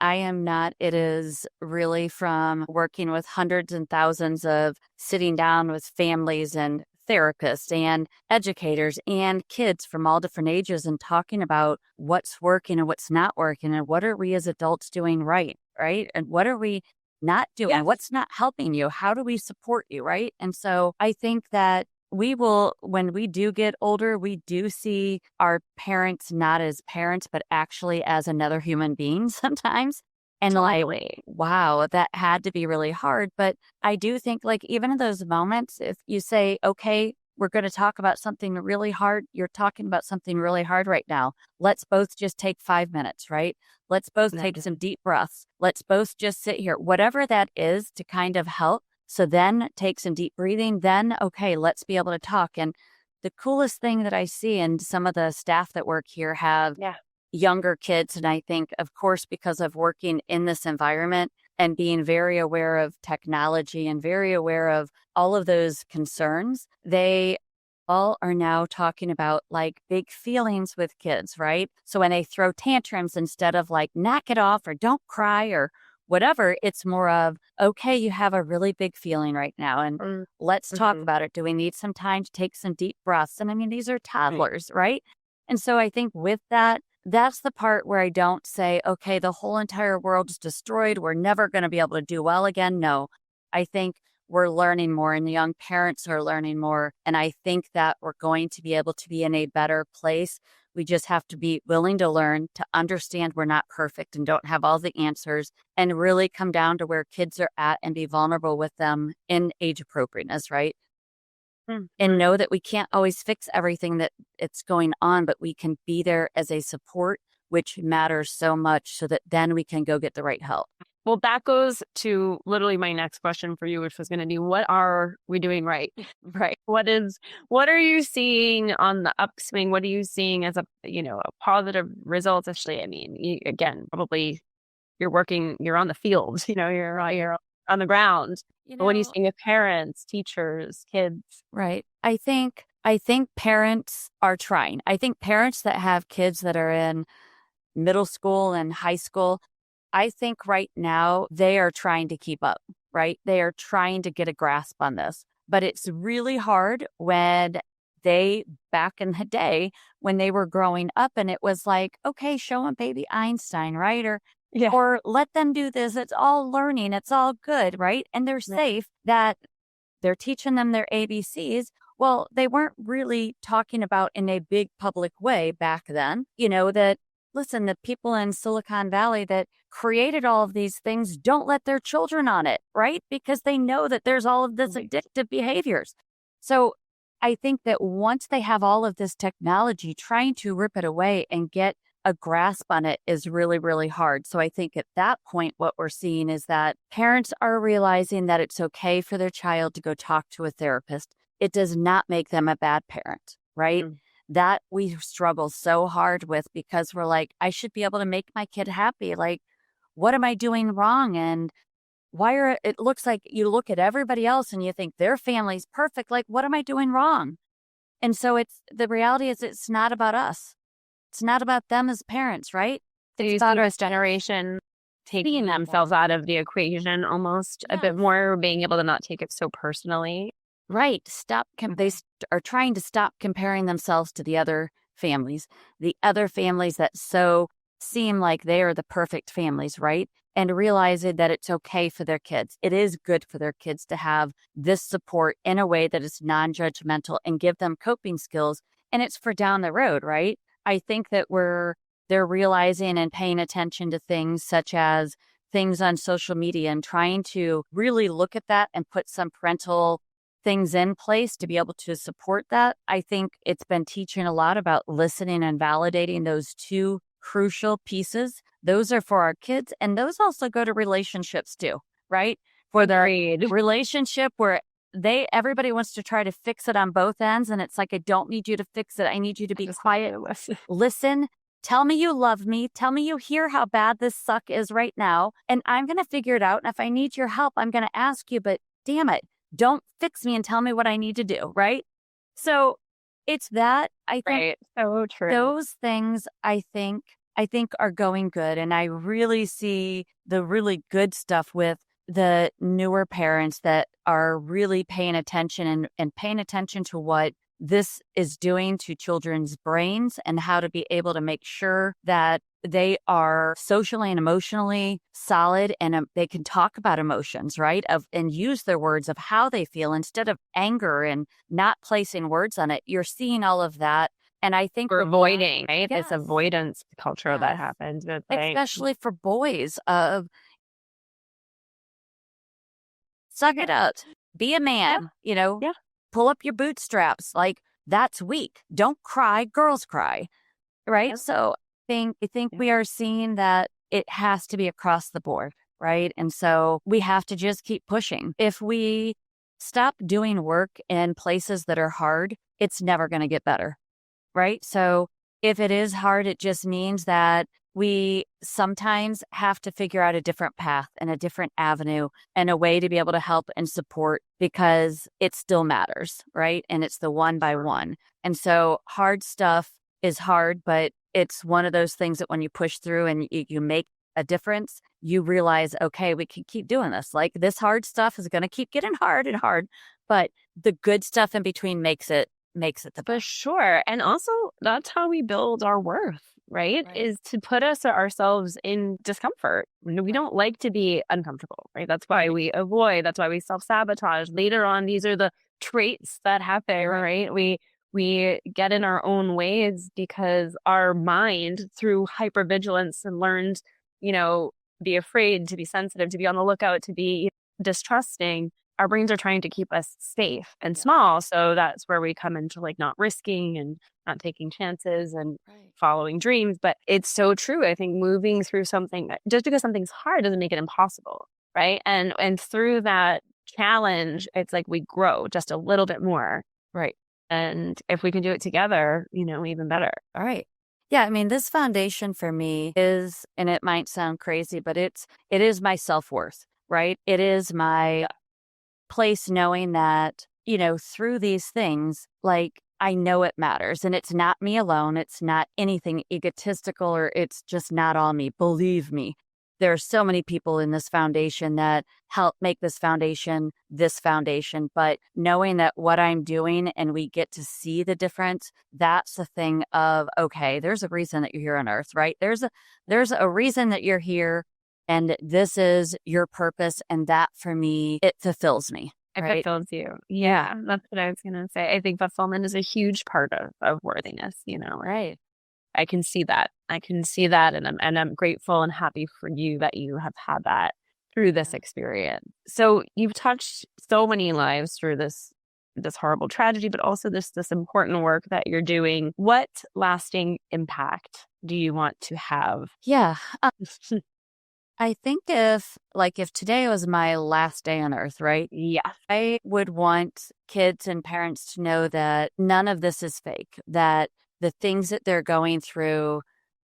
I am not, it is really from working with hundreds and thousands of sitting down with families and therapists and educators and kids from all different ages and talking about what's working and what's not working and what are we as adults doing right, right? And what are we not doing? Yes. What's not helping you? How do we support you, right? And so I think that we will, when we do get older, we do see our parents not as parents, but actually as another human being sometimes. And like, Totally. wow, that had to be really hard. But I do think, like, even in those moments, if you say, okay, we're going to talk about something really hard, you're talking about something really hard right now. Let's both just take 5 minutes, right? Let's both take some deep breaths. Let's both just sit here, whatever that is to kind of help. So then take some deep breathing. Then, okay, let's be able to talk. And the coolest thing that I see, and some of the staff that work here have Yeah. younger kids. And I think, of course, because of working in this environment and being very aware of technology and very aware of all of those concerns, they all are now talking about like big feelings with kids, right? So when they throw tantrums, instead of like knock it off or don't cry or whatever, it's more of, okay, you have a really big feeling right now and let's talk Mm-hmm. about it. Do we need some time to take some deep breaths? And I mean, these are Right. toddlers, right? And so I think with that, that's the part where I don't say, okay, the whole entire world is destroyed. We're never going to be able to do well again. No, I think we're learning more and the young parents are learning more. And I think that we're going to be able to be in a better place. We just have to be willing to learn, to understand we're not perfect and don't have all the answers, and really come down to where kids are at and be vulnerable with them in age appropriateness, right? And know that we can't always fix everything that it's going on, but we can be there as a support, which matters so much, so that then we can go get the right help. Well, that goes to literally my next question for you, which was going to be, what are we doing right? Right. What are you seeing on the upswing? What are you seeing as a positive result? Actually, I mean, again, probably you're on the field, you're on the ground. You But what are you know, seeing with parents, teachers, kids? right. I think parents are trying. I think parents that have kids that are in middle school and high school, I think right now they are trying to keep up, right? They are trying to get a grasp on this. But it's really hard when back in the day, when they were growing up and it was like, okay, show them baby Einstein, right? Yeah. Or let them do this. It's all learning. It's all good, right? And they're Yeah. safe, that they're teaching them their ABCs. Well, they weren't really talking about in a big public way back then, that, listen, the people in Silicon Valley that created all of these things don't let their children on it, right? Because they know that there's all of this Right. addictive behaviors. So I think that once they have all of this technology, trying to rip it away and get a grasp on it is really, really hard. So I think at that point, what we're seeing is that parents are realizing that it's okay for their child to go talk to a therapist. It does not make them a bad parent, right? Mm. That we struggle so hard with, because we're like, I should be able to make my kid happy. Like, what am I doing wrong? And it looks like you look at everybody else and you think their family's perfect. Like, what am I doing wrong? And so the reality is, it's not about us. It's not about them as parents, right? So It's you about see us this generation taking being themselves out of the equation almost a bit Yes. more, being able to not take it so personally. Right. Are trying to stop comparing themselves to the other families that so seem like they are the perfect families, right? And realizing that it's okay for their kids. It is good for their kids to have this support in a way that is non-judgmental and give them coping skills. And it's for down the road, right? I think that they're realizing and paying attention to things such as things on social media and trying to really look at that and put some parental things in place to be able to support that. I think it's been teaching a lot about listening and validating those two crucial pieces. Those are for our kids, and those also go to relationships too, right? For the Agreed. relationship where everybody wants to try to fix it on both ends, and it's like, I don't need you to fix it. I need you to be quiet, listen, Tell me you love me. Tell me you hear how bad this suck is right now. And I'm going to figure it out. And if I need your help, I'm going to ask you, but damn it, don't fix me and tell me what I need to do. Right. So it's that, I think, Right. So true. those things I think are going good. And I really see the really good stuff with the newer parents that are really paying attention and paying attention to what this is doing to children's brains and how to be able to make sure that they are socially and emotionally solid and they can talk about emotions, right? And use their words of how they feel instead of anger and not placing words on it. You're seeing all of that. And I think we're avoiding, right? Yes. This avoidance culture Yes. that happens. Especially for boys of suck it up, be a man, pull up your bootstraps. Like, that's weak. Don't cry. Girls cry. Right. Yep. So I think we are seeing that it has to be across the board. Right. And so we have to just keep pushing. If we stop doing work in places that are hard, it's never going to get better. Right. So if it is hard, it just means that we sometimes have to figure out a different path and a different avenue and a way to be able to help and support because it still matters, right? And it's the one by one. And so hard stuff is hard, but it's one of those things that when you push through and you make a difference, you realize, okay, we can keep doing this. Like, this hard stuff is going to keep getting hard and hard, but the good stuff in between makes it the best. For sure. And also, that's how we build our worth, right? Is to put ourselves in discomfort. We don't like to be uncomfortable, right? That's why we avoid. That's why we self-sabotage. Later on, these are the traits that happen, right? We get in our own ways because our mind, through hypervigilance and learned, be afraid, to be sensitive, to be on the lookout, to be distrusting, our brains are trying to keep us safe and small. So that's where we come into like not risking and not taking chances and following dreams. But it's so true. I think moving through something, just because something's hard doesn't make it impossible. Right. And through that challenge, it's like we grow just a little bit more. Right. And if we can do it together, even better. All right. Yeah, I mean, this foundation for me is, and it might sound crazy, but it is my self-worth, right? It is my place knowing that, through these things, like, I know it matters and it's not me alone. It's not anything egotistical or it's just not all me. Believe me, there are so many people in this foundation that help make this foundation. But knowing that what I'm doing and we get to see the difference, that's the thing of, okay, there's a reason that you're here on earth, right? There's a reason that you're here. And this is your purpose. And that, for me, it fulfills me. It fulfills you. Yeah, that's what I was going to say. I think fulfillment is a huge part of worthiness, Right. I can see that. And I'm grateful and happy for you that you have had that through this experience. So you've touched so many lives through this horrible tragedy, but also this important work that you're doing. What lasting impact do you want to have? Yeah. I think if today was my last day on earth, right? Yeah. I would want kids and parents to know that none of this is fake, that the things that they're going through,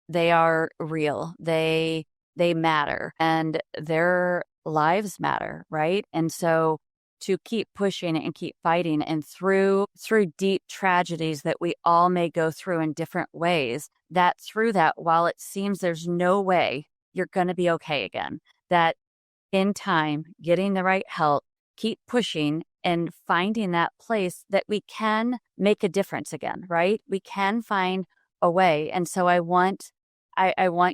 they are real. They matter and their lives matter, right? And so to keep pushing and keep fighting and through deep tragedies that we all may go through in different ways, that through that, while it seems there's no way you're going to be okay again, that in time, getting the right help, keep pushing and finding that place that we can make a difference again, right? We can find a way. And so I want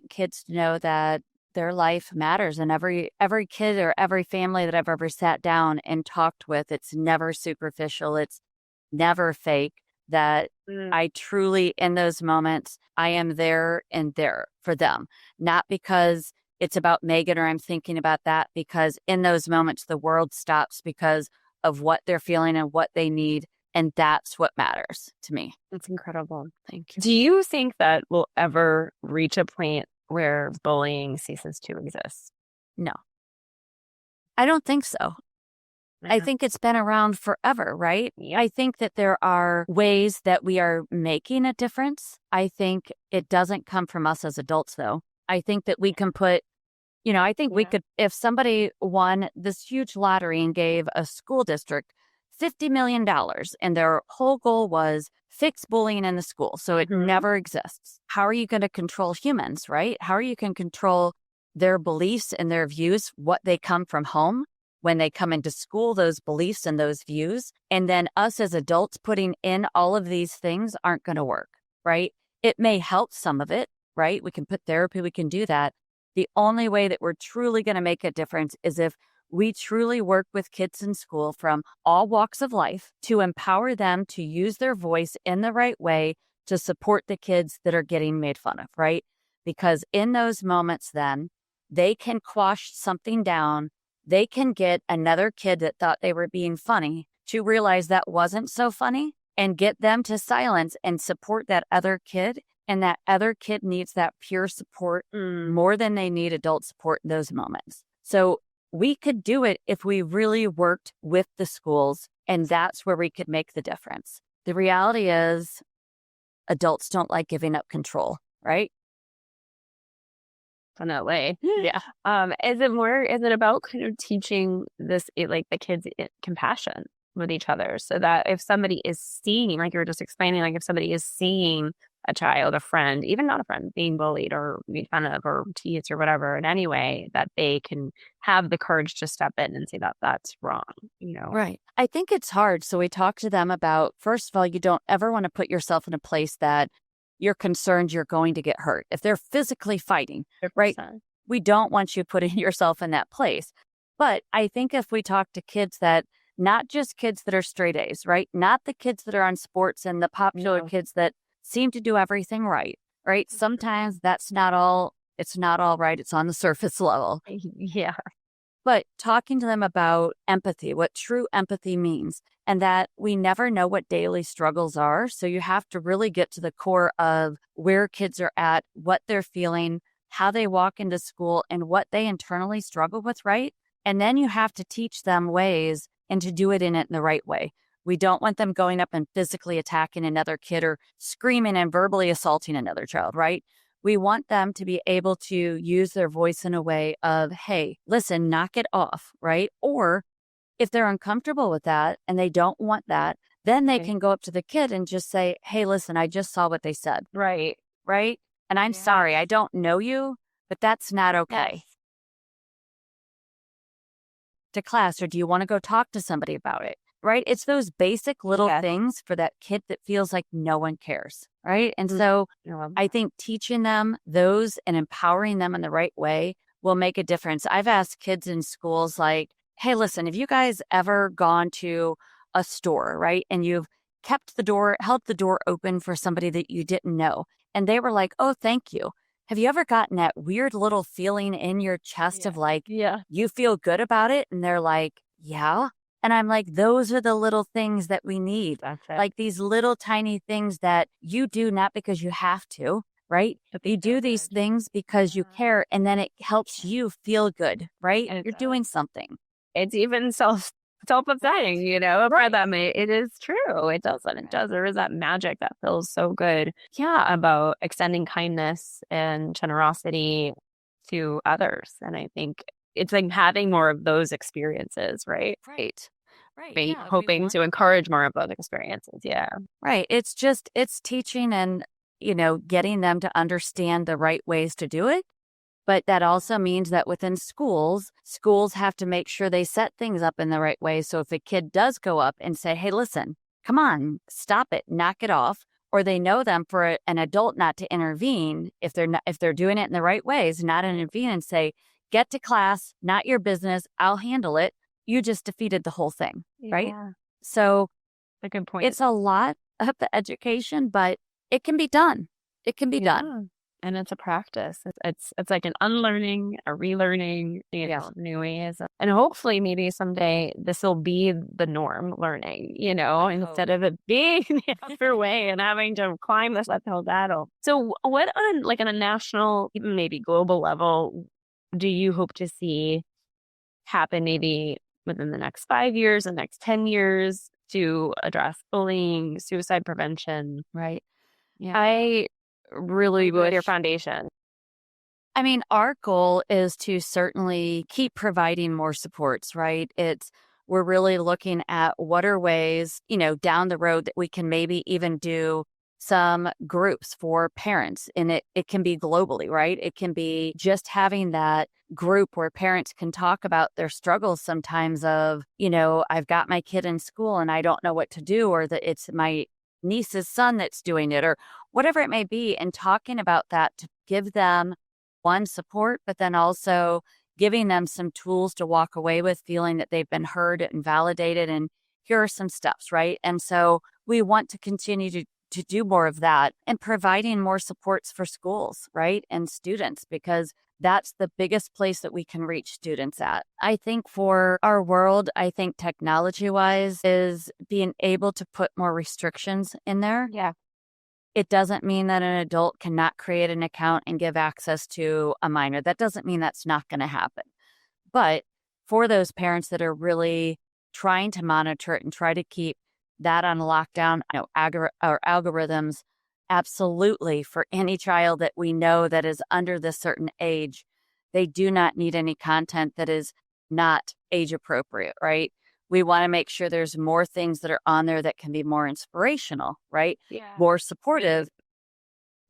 kids to know that their life matters, and every kid or every family that I've ever sat down and talked with, it's never superficial. It's never fake. That I truly, in those moments, I am there and there for them. Not because it's about Megan or I'm thinking about that, because in those moments, the world stops because of what they're feeling and what they need. And that's what matters to me. That's incredible. Thank you. Do you think that we'll ever reach a point where bullying ceases to exist? No. I don't think so. I think it's been around forever, right? I think that there are ways that we are making a difference. I think it doesn't come from us as adults, though. I think that we can put, I think we could, if somebody won this huge lottery and gave a school district $50 million and their whole goal was fix bullying in the school so it never exists. How are you going to control humans, right? How are you going to control their beliefs and their views, what they come from home? When they come into school, those beliefs and those views, and then us as adults putting in all of these things aren't going to work, right? It may help some of it, right? We can put therapy, we can do that. The only way that we're truly going to make a difference is if we truly work with kids in school from all walks of life to empower them to use their voice in the right way to support the kids that are getting made fun of, right? Because in those moments, then they can quash something down. They can get another kid that thought they were being funny to realize that wasn't so funny and get them to silence and support that other kid. And that other kid needs that pure support more than they need adult support in those moments. So we could do it if we really worked with the schools, and that's where we could make the difference. The reality is adults don't like giving up control, right? Definitely. Yeah. Is it about kind of teaching like the kids compassion with each other so that if somebody is seeing, like you were just explaining, like if somebody is seeing a child, a friend, even not a friend, being bullied or made fun of or teased or whatever in any way, that they can have the courage to step in and say that that's wrong, Right. I think it's hard. So we talk to them about, first of all, you don't ever want to put yourself in a place that you're concerned you're going to get hurt. If they're physically fighting, 100%. right? We don't want you putting yourself in that place. But I think if we talk to kids that, not just kids that are straight A's, right? Not the kids that are on sports and the popular kids that seem to do everything right, right? Sometimes it's not all right. It's on the surface level. Yeah. But talking to them about empathy, what true empathy means, and that we never know what daily struggles are. So you have to really get to the core of where kids are at, what they're feeling, how they walk into school, and what they internally struggle with, right? And then you have to teach them ways and to do it in the right way. We don't want them going up and physically attacking another kid or screaming and verbally assaulting another child, right? We want them to be able to use their voice in a way of, hey, listen, knock it off, right? Or if they're uncomfortable with that and they don't want that, then they can go up to the kid and just say, hey, listen, I just saw what they said. Right. Right? And I'm sorry, I don't know you, but that's not okay. Yes. To class, or do you want to go talk to somebody about it? Right? It's those basic little things for that kid that feels like no one cares. Right? And so I think teaching them those and empowering them in the right way will make a difference. I've asked kids in schools like, hey, listen, have you guys ever gone to a store, right? And you've held the door open for somebody that you didn't know. And they were like, oh, thank you. Have you ever gotten that weird little feeling in your chest of like, you feel good about it? And they're like, yeah. And I'm like, those are the little things that we need. That's it. Like these little tiny things that you do not because you have to, right? You do these things because you care, and then it helps you feel good, right? You're doing something. It's even self-upsetting, for them. It is true. It doesn't. It does. There is that magic that feels so good. Yeah, about extending kindness and generosity to others. And I think it's like having more of those experiences, right? Right. Hoping to encourage more of those experiences. Yeah. Right. It's teaching and, getting them to understand the right ways to do it. But that also means that within schools have to make sure they set things up in the right way. So if a kid does go up and say, hey, listen, come on, stop it, knock it off, or they know them for an adult not to intervene, if they're doing it in the right ways, not intervene and say, get to class, not your business, I'll handle it. You just defeated the whole thing, right? So a good point. It's a lot of education, but it can be done. It can be done. And it's a practice. It's like an unlearning, a relearning, new ways. And hopefully maybe someday this will be the norm learning, instead of it being the other way and having to climb this uphill battle. So what on a national, even maybe global level, do you hope to see happen maybe within the next 5 years, the next 10 years to address bullying, suicide prevention? Right. Yeah. I really With your wish. foundation. I mean, our goal is to certainly keep providing more supports, right? We're really looking at what are ways, down the road that we can maybe even do some groups for parents. And it can be globally, right? It can be just having that group where parents can talk about their struggles sometimes of, I've got my kid in school and I don't know what to do, or that it's my niece's son that's doing it, or whatever it may be, and talking about that to give them one, support, but then also giving them some tools to walk away with, feeling that they've been heard and validated. And here are some steps, right? And so we want to continue to do more of that and providing more supports for schools, right? And students, because that's the biggest place that we can reach students at. I think for our world, I think technology wise is being able to put more restrictions in there. Yeah. It doesn't mean that an adult cannot create an account and give access to a minor. That doesn't mean that's not going to happen. But for those parents that are really trying to monitor it and try to keep that on lockdown, our algorithms, absolutely, for any child that we know that is under this certain age, they do not need any content that is not age appropriate, right? We want to make sure there's more things that are on there that can be more inspirational, right? Yeah. More supportive,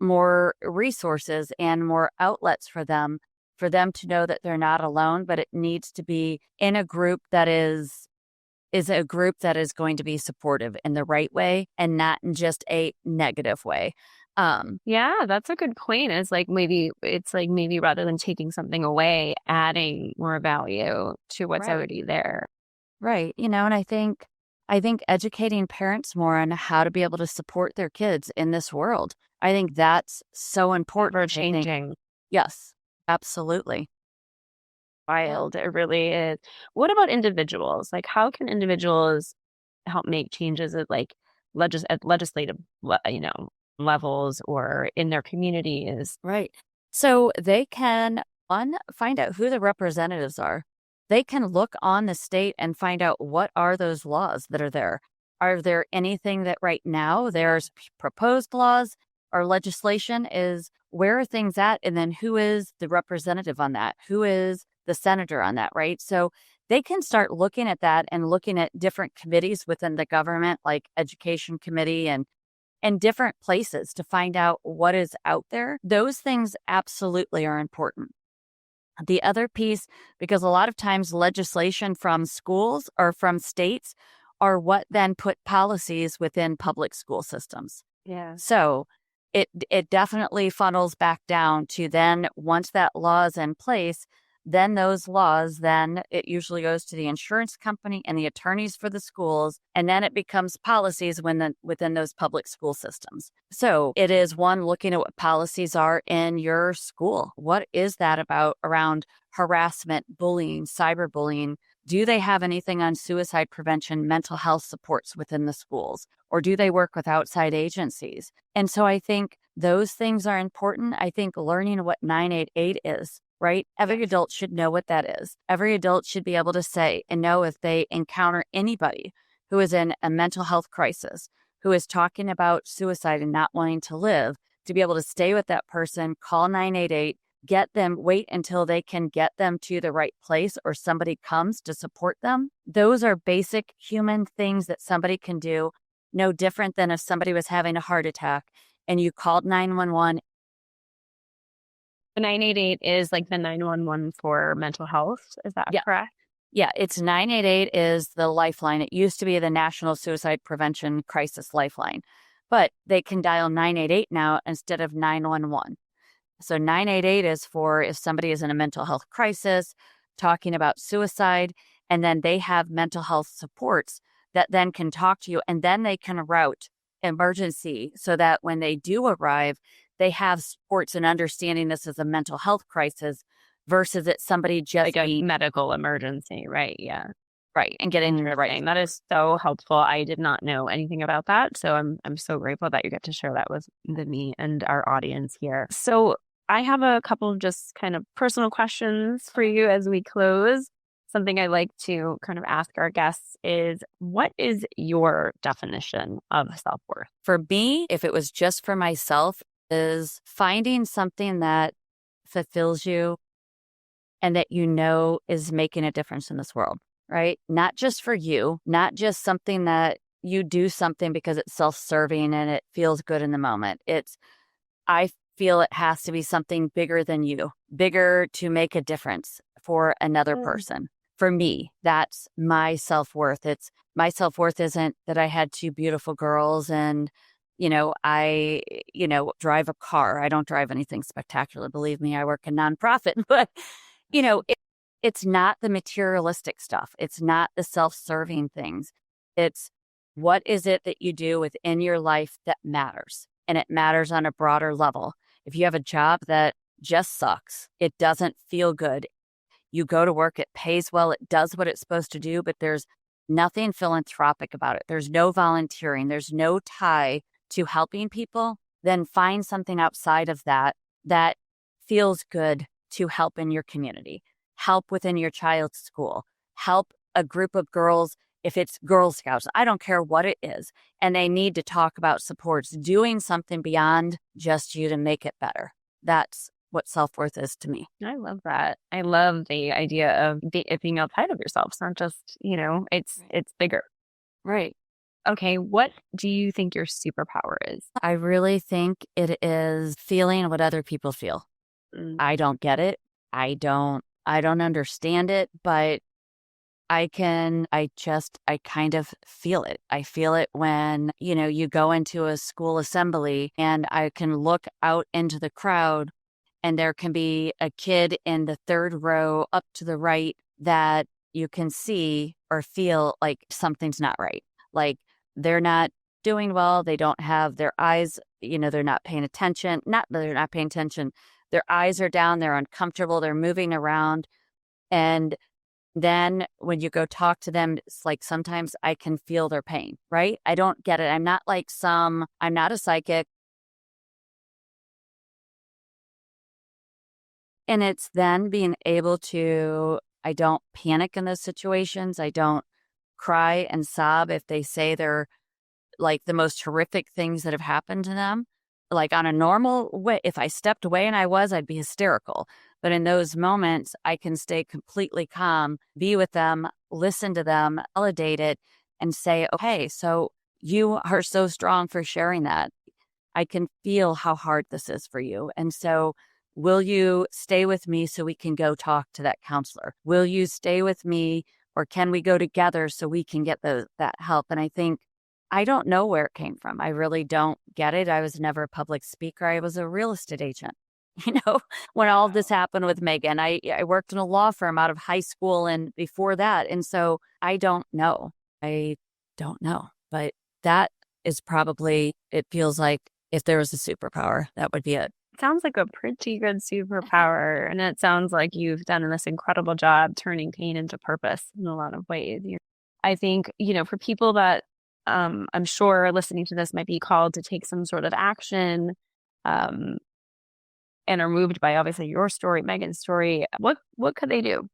more resources and more outlets for them to know that they're not alone, but it needs to be in a group that is a group that is going to be supportive in the right way and not in just a negative way. Yeah, that's a good point. It's like maybe rather than taking something away, adding more value to what's Right. already there. Right. And I think educating parents more on how to be able to support their kids in this world. I think that's so important. Ever changing. Yes, absolutely. Wild. It really is. What about individuals? Like, how can individuals help make changes at legislative, levels or in their communities? Right. So they can, one, find out who the representatives are. They can look on the state and find out what are those laws that are there. Are there anything that right now there's proposed laws or legislation is where are things at? And then who is the representative on that? Who is the senator on that, right? So they can start looking at that and looking at different committees within the government, like education committee and different places to find out what is out there. Those things absolutely are important. The other piece, because a lot of times legislation from schools or from states are what then put policies within public school systems. Yeah. So it definitely funnels back down to then once that law is in place, then those laws, then it usually goes to the insurance company and the attorneys for the schools, and then it becomes policies within those public school systems. So it is one, looking at what policies are in your school. What is that about around harassment, bullying, cyberbullying? Do they have anything on suicide prevention, mental health supports within the schools? Or do they work with outside agencies? And so I think those things are important. I think learning what 988 is, right? Every adult should know what that is. Every adult should be able to say and know if they encounter anybody who is in a mental health crisis, who is talking about suicide and not wanting to live, to be able to stay with that person, call 988, wait until they can get them to the right place or somebody comes to support them. Those are basic human things that somebody can do, no different than if somebody was having a heart attack and you called 911. The 988 is like the 911 for mental health. Is that correct? Yeah, it's 988 is the lifeline. It used to be the National Suicide Prevention Crisis Lifeline, but they can dial 988 now instead of 911. So 988 is for if somebody is in a mental health crisis, talking about suicide, and then they have mental health supports that then can talk to you, and then they can route emergency so that when they do arrive, they have supports and understanding this is a mental health crisis versus it's somebody just like a medical emergency, right? Yeah. Right. And getting the right thing. That is so helpful. I did not know anything about that. So I'm so grateful that you get to share that with me and our audience here. So I have a couple of just kind of personal questions for you as we close. something I like to kind of ask our guests is, what is your definition of self-worth? For me, if it was just for myself, is finding something that fulfills you and that you know is making a difference in this world, right? Not just for you, not just something that you do something because it's self-serving and it feels good in the moment. I feel it has to be something bigger than you, bigger to make a difference for another person. For me, that's my self-worth. My self-worth isn't that I had two beautiful girls and, I drive a car. I don't drive anything spectacular. Believe me, I work in nonprofit, but, it's not the materialistic stuff. It's not the self-serving things. It's what is it that you do within your life that matters? And it matters on a broader level. If you have a job that just sucks, it doesn't feel good. You go to work, it pays well, it does what it's supposed to do, but there's nothing philanthropic about it. There's no volunteering. There's no tie to helping people. Then find something outside of that that feels good to help in your community, help within your child's school, help a group of girls. If it's Girl Scouts, I don't care what it is, and they need to talk about supports, doing something beyond just you to make it better. That's what self-worth is to me. I love that. I love the idea of it being outside of yourself. It's not just, it's bigger. Right. Okay, what do you think your superpower is? I really think it is feeling what other people feel. I don't get it. I don't understand it, but I kind of feel it. I feel it when, you go into a school assembly and I can look out into the crowd and there can be a kid in the third row up to the right that you can see or feel like something's not right. Like they're not doing well. They don't have their eyes, they're not paying attention. Not that they're not paying attention. Their eyes are down. They're uncomfortable. They're moving around. And then when you go talk to them, it's like sometimes I can feel their pain, right? I don't get it. I'm not a psychic. And it's then being able to, I don't panic in those situations. I don't cry and sob if they say they're like the most horrific things that have happened to them. Like on a normal way, if I stepped away and I'd be hysterical. But in those moments, I can stay completely calm, be with them, listen to them, validate it, and say, okay, so you are so strong for sharing that. I can feel how hard this is for you. And so will you stay with me so we can go talk to that counselor? Will you stay with me or can we go together so we can get that help? And I think I don't know where it came from. I really don't get it. I was never a public speaker. I was a real estate agent. When all this happened with Megan, I worked in a law firm out of high school and before that. And so I don't know. But that is probably, it feels like if there was a superpower, that would be it. Sounds like a pretty good superpower. And it sounds like you've done this incredible job turning pain into purpose in a lot of ways. I think, for people that I'm sure listening to this might be called to take some sort of action and are moved by obviously your story, Megan's story, what could they do?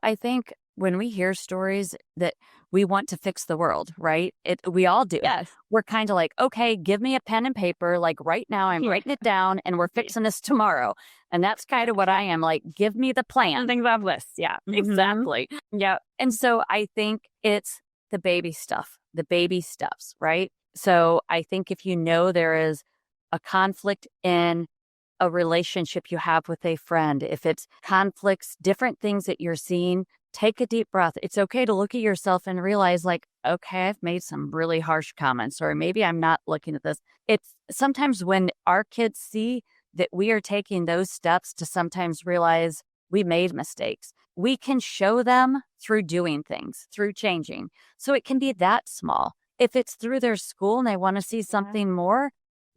I think when we hear stories that we want to fix the world, right? We all do. Yes. We're kind of like, okay, give me a pen and paper. Like right now I'm writing it down and we're fixing this tomorrow. And that's kind of what I am like, give me the plan. Things off lists. Yeah, exactly. Yeah. And so I think it's the baby stuff, the baby steps, right? So I think if there is a conflict in a relationship you have with a friend, if it's conflicts, different things that you're seeing, take a deep breath. It's okay to look at yourself and realize like, okay, I've made some really harsh comments, or maybe I'm not looking at this. It's sometimes when our kids see that we are taking those steps to sometimes realize we made mistakes, we can show them through doing things, through changing. So it can be that small. If it's through their school and they want to see something more,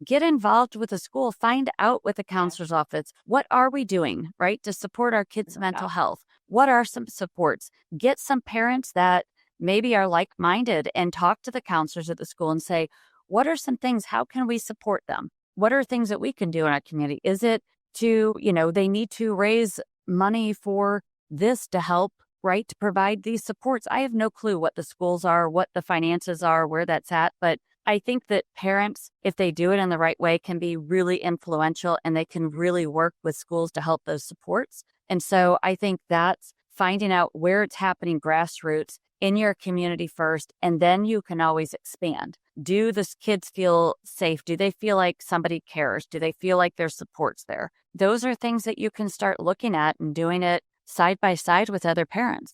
get involved with the school, find out with the counselor's office, what are we doing, right, to support our kids' mental health? What are some supports? Get some parents that maybe are like-minded and talk to the counselors at the school and say, what are some things, how can we support them? What are things that we can do in our community? Is it to, they need to raise money for this to help right, to provide these supports. I have no clue what the schools are, what the finances are, where that's at, but I think that parents, if they do it in the right way, can be really influential and they can really work with schools to help those supports. And so I think that's finding out where it's happening grassroots in your community first, and then you can always expand. Do the kids feel safe? Do they feel like somebody cares? Do they feel like there's supports there? Those are things that you can start looking at and doing it side by side with other parents.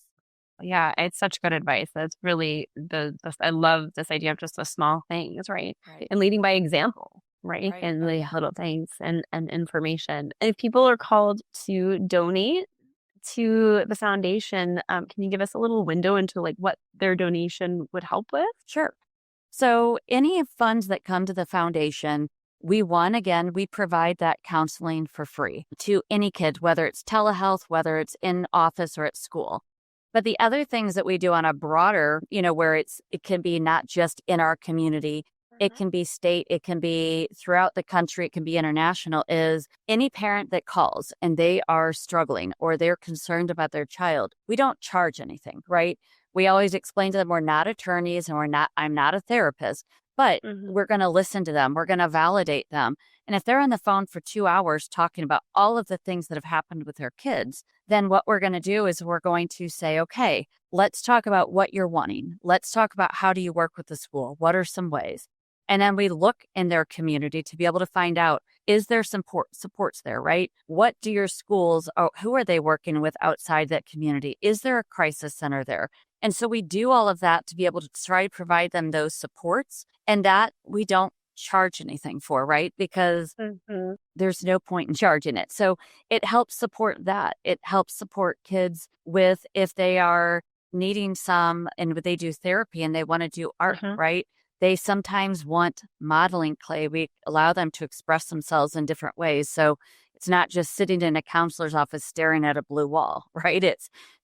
Yeah, it's such good advice. That's really I love this idea of just the small things, right? Right. And leading by example, right? Right. And Oh, the yeah. little things and information. And if people are called to donate to the foundation, can you give us a little window into like what their donation would help with? Sure. So any funds that come to the foundation, we provide that counseling for free to any kid, whether it's telehealth, whether it's in office or at school. But the other things that we do on a broader, where it can be not just in our community, it can be state, it can be throughout the country, it can be international, is any parent that calls and they are struggling or they're concerned about their child, we don't charge anything, right? We always explain to them we're not attorneys and I'm not a therapist, but we're going to listen to them. We're going to validate them. And if they're on the phone for 2 hours talking about all of the things that have happened with their kids, then what we're going to do is we're going to say, okay, let's talk about what you're wanting. Let's talk about how do you work with the school? What are some ways? And then we look in their community to be able to find out, is there supports there, right? What do your schools, who are they working with outside that community? Is there a crisis center there? And so we do all of that to be able to try to provide them those supports, and that we don't charge anything for, right? Because there's no point in charging it. So it helps support that. It helps support kids with if they are needing some and they do therapy and they want to do art, right? They sometimes want modeling clay. We allow them to express themselves in different ways. So it's not just sitting in a counselor's office staring at a blue wall, right?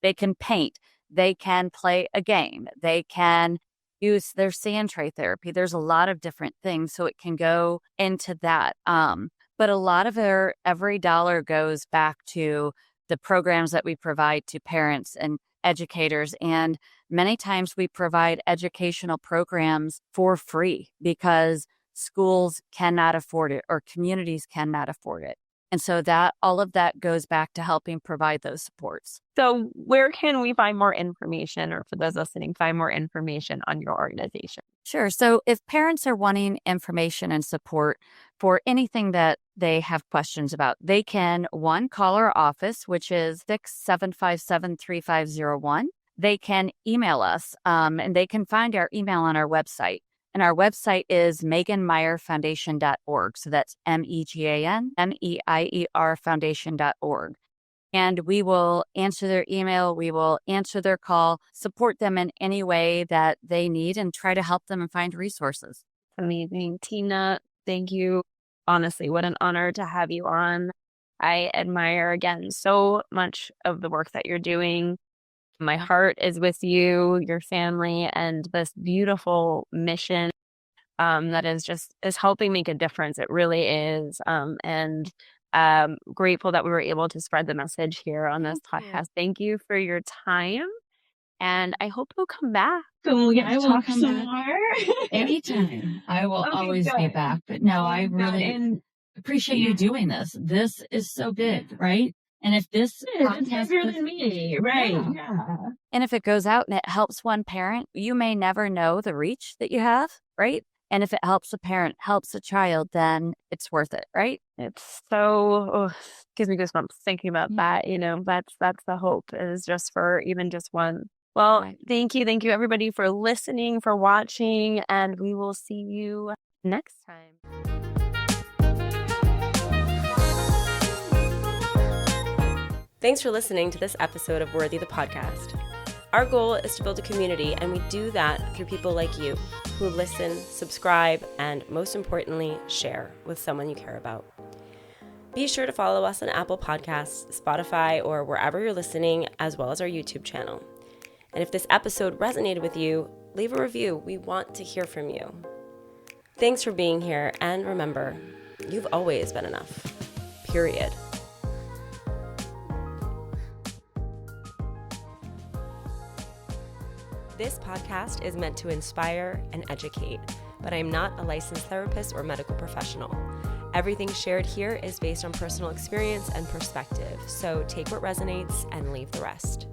They can paint. They can play a game. They can use their sand tray therapy. There's a lot of different things. So it can go into that. But a lot of every dollar goes back to the programs that we provide to parents and educators. And many times we provide educational programs for free because schools cannot afford it or communities cannot afford it. And so all of that goes back to helping provide those supports. So where can we find more information, or for those listening, find more information on your organization? Sure. So if parents are wanting information and support for anything that they have questions about, they can, call our office, which is 6-757-3501. They can email us, and they can find our email on our website. And our website is meganmeierfoundation.org. So that's MEGANMEIER foundation.org. And we will answer their email. We will answer their call, support them in any way that they need, and try to help them and find resources. Amazing. Tina, thank you. Honestly, what an honor to have you on. I admire, again, so much of the work that you're doing. My heart is with you, your family, and this beautiful mission that is helping make a difference. It really is. And grateful that we were able to spread the message here on this podcast. Thank you for your time. And I hope you'll come back. So we get I to will talk come some back more. anytime. I will Okay, always good. be back. But no, I Good. really And appreciate you doing this. This is so big, right? And if this it's bigger than me, right? Yeah. And if it goes out and it helps one parent, you may never know the reach that you have, right? And if it helps a parent, helps a child, then it's worth it, right? It's so gives me goosebumps thinking about that. That's the hope, is just for even just one. Well, thank you everybody for listening, for watching, and we will see you next time. Thanks for listening to this episode of Worthy the Podcast. Our goal is to build a community, and we do that through people like you who listen, subscribe, and most importantly, share with someone you care about. Be sure to follow us on Apple Podcasts, Spotify, or wherever you're listening, as well as our YouTube channel. And if this episode resonated with you, leave a review. We want to hear from you. Thanks for being here, and remember, you've always been enough. Period. This podcast is meant to inspire and educate, but I am not a licensed therapist or medical professional. Everything shared here is based on personal experience and perspective, so take what resonates and leave the rest.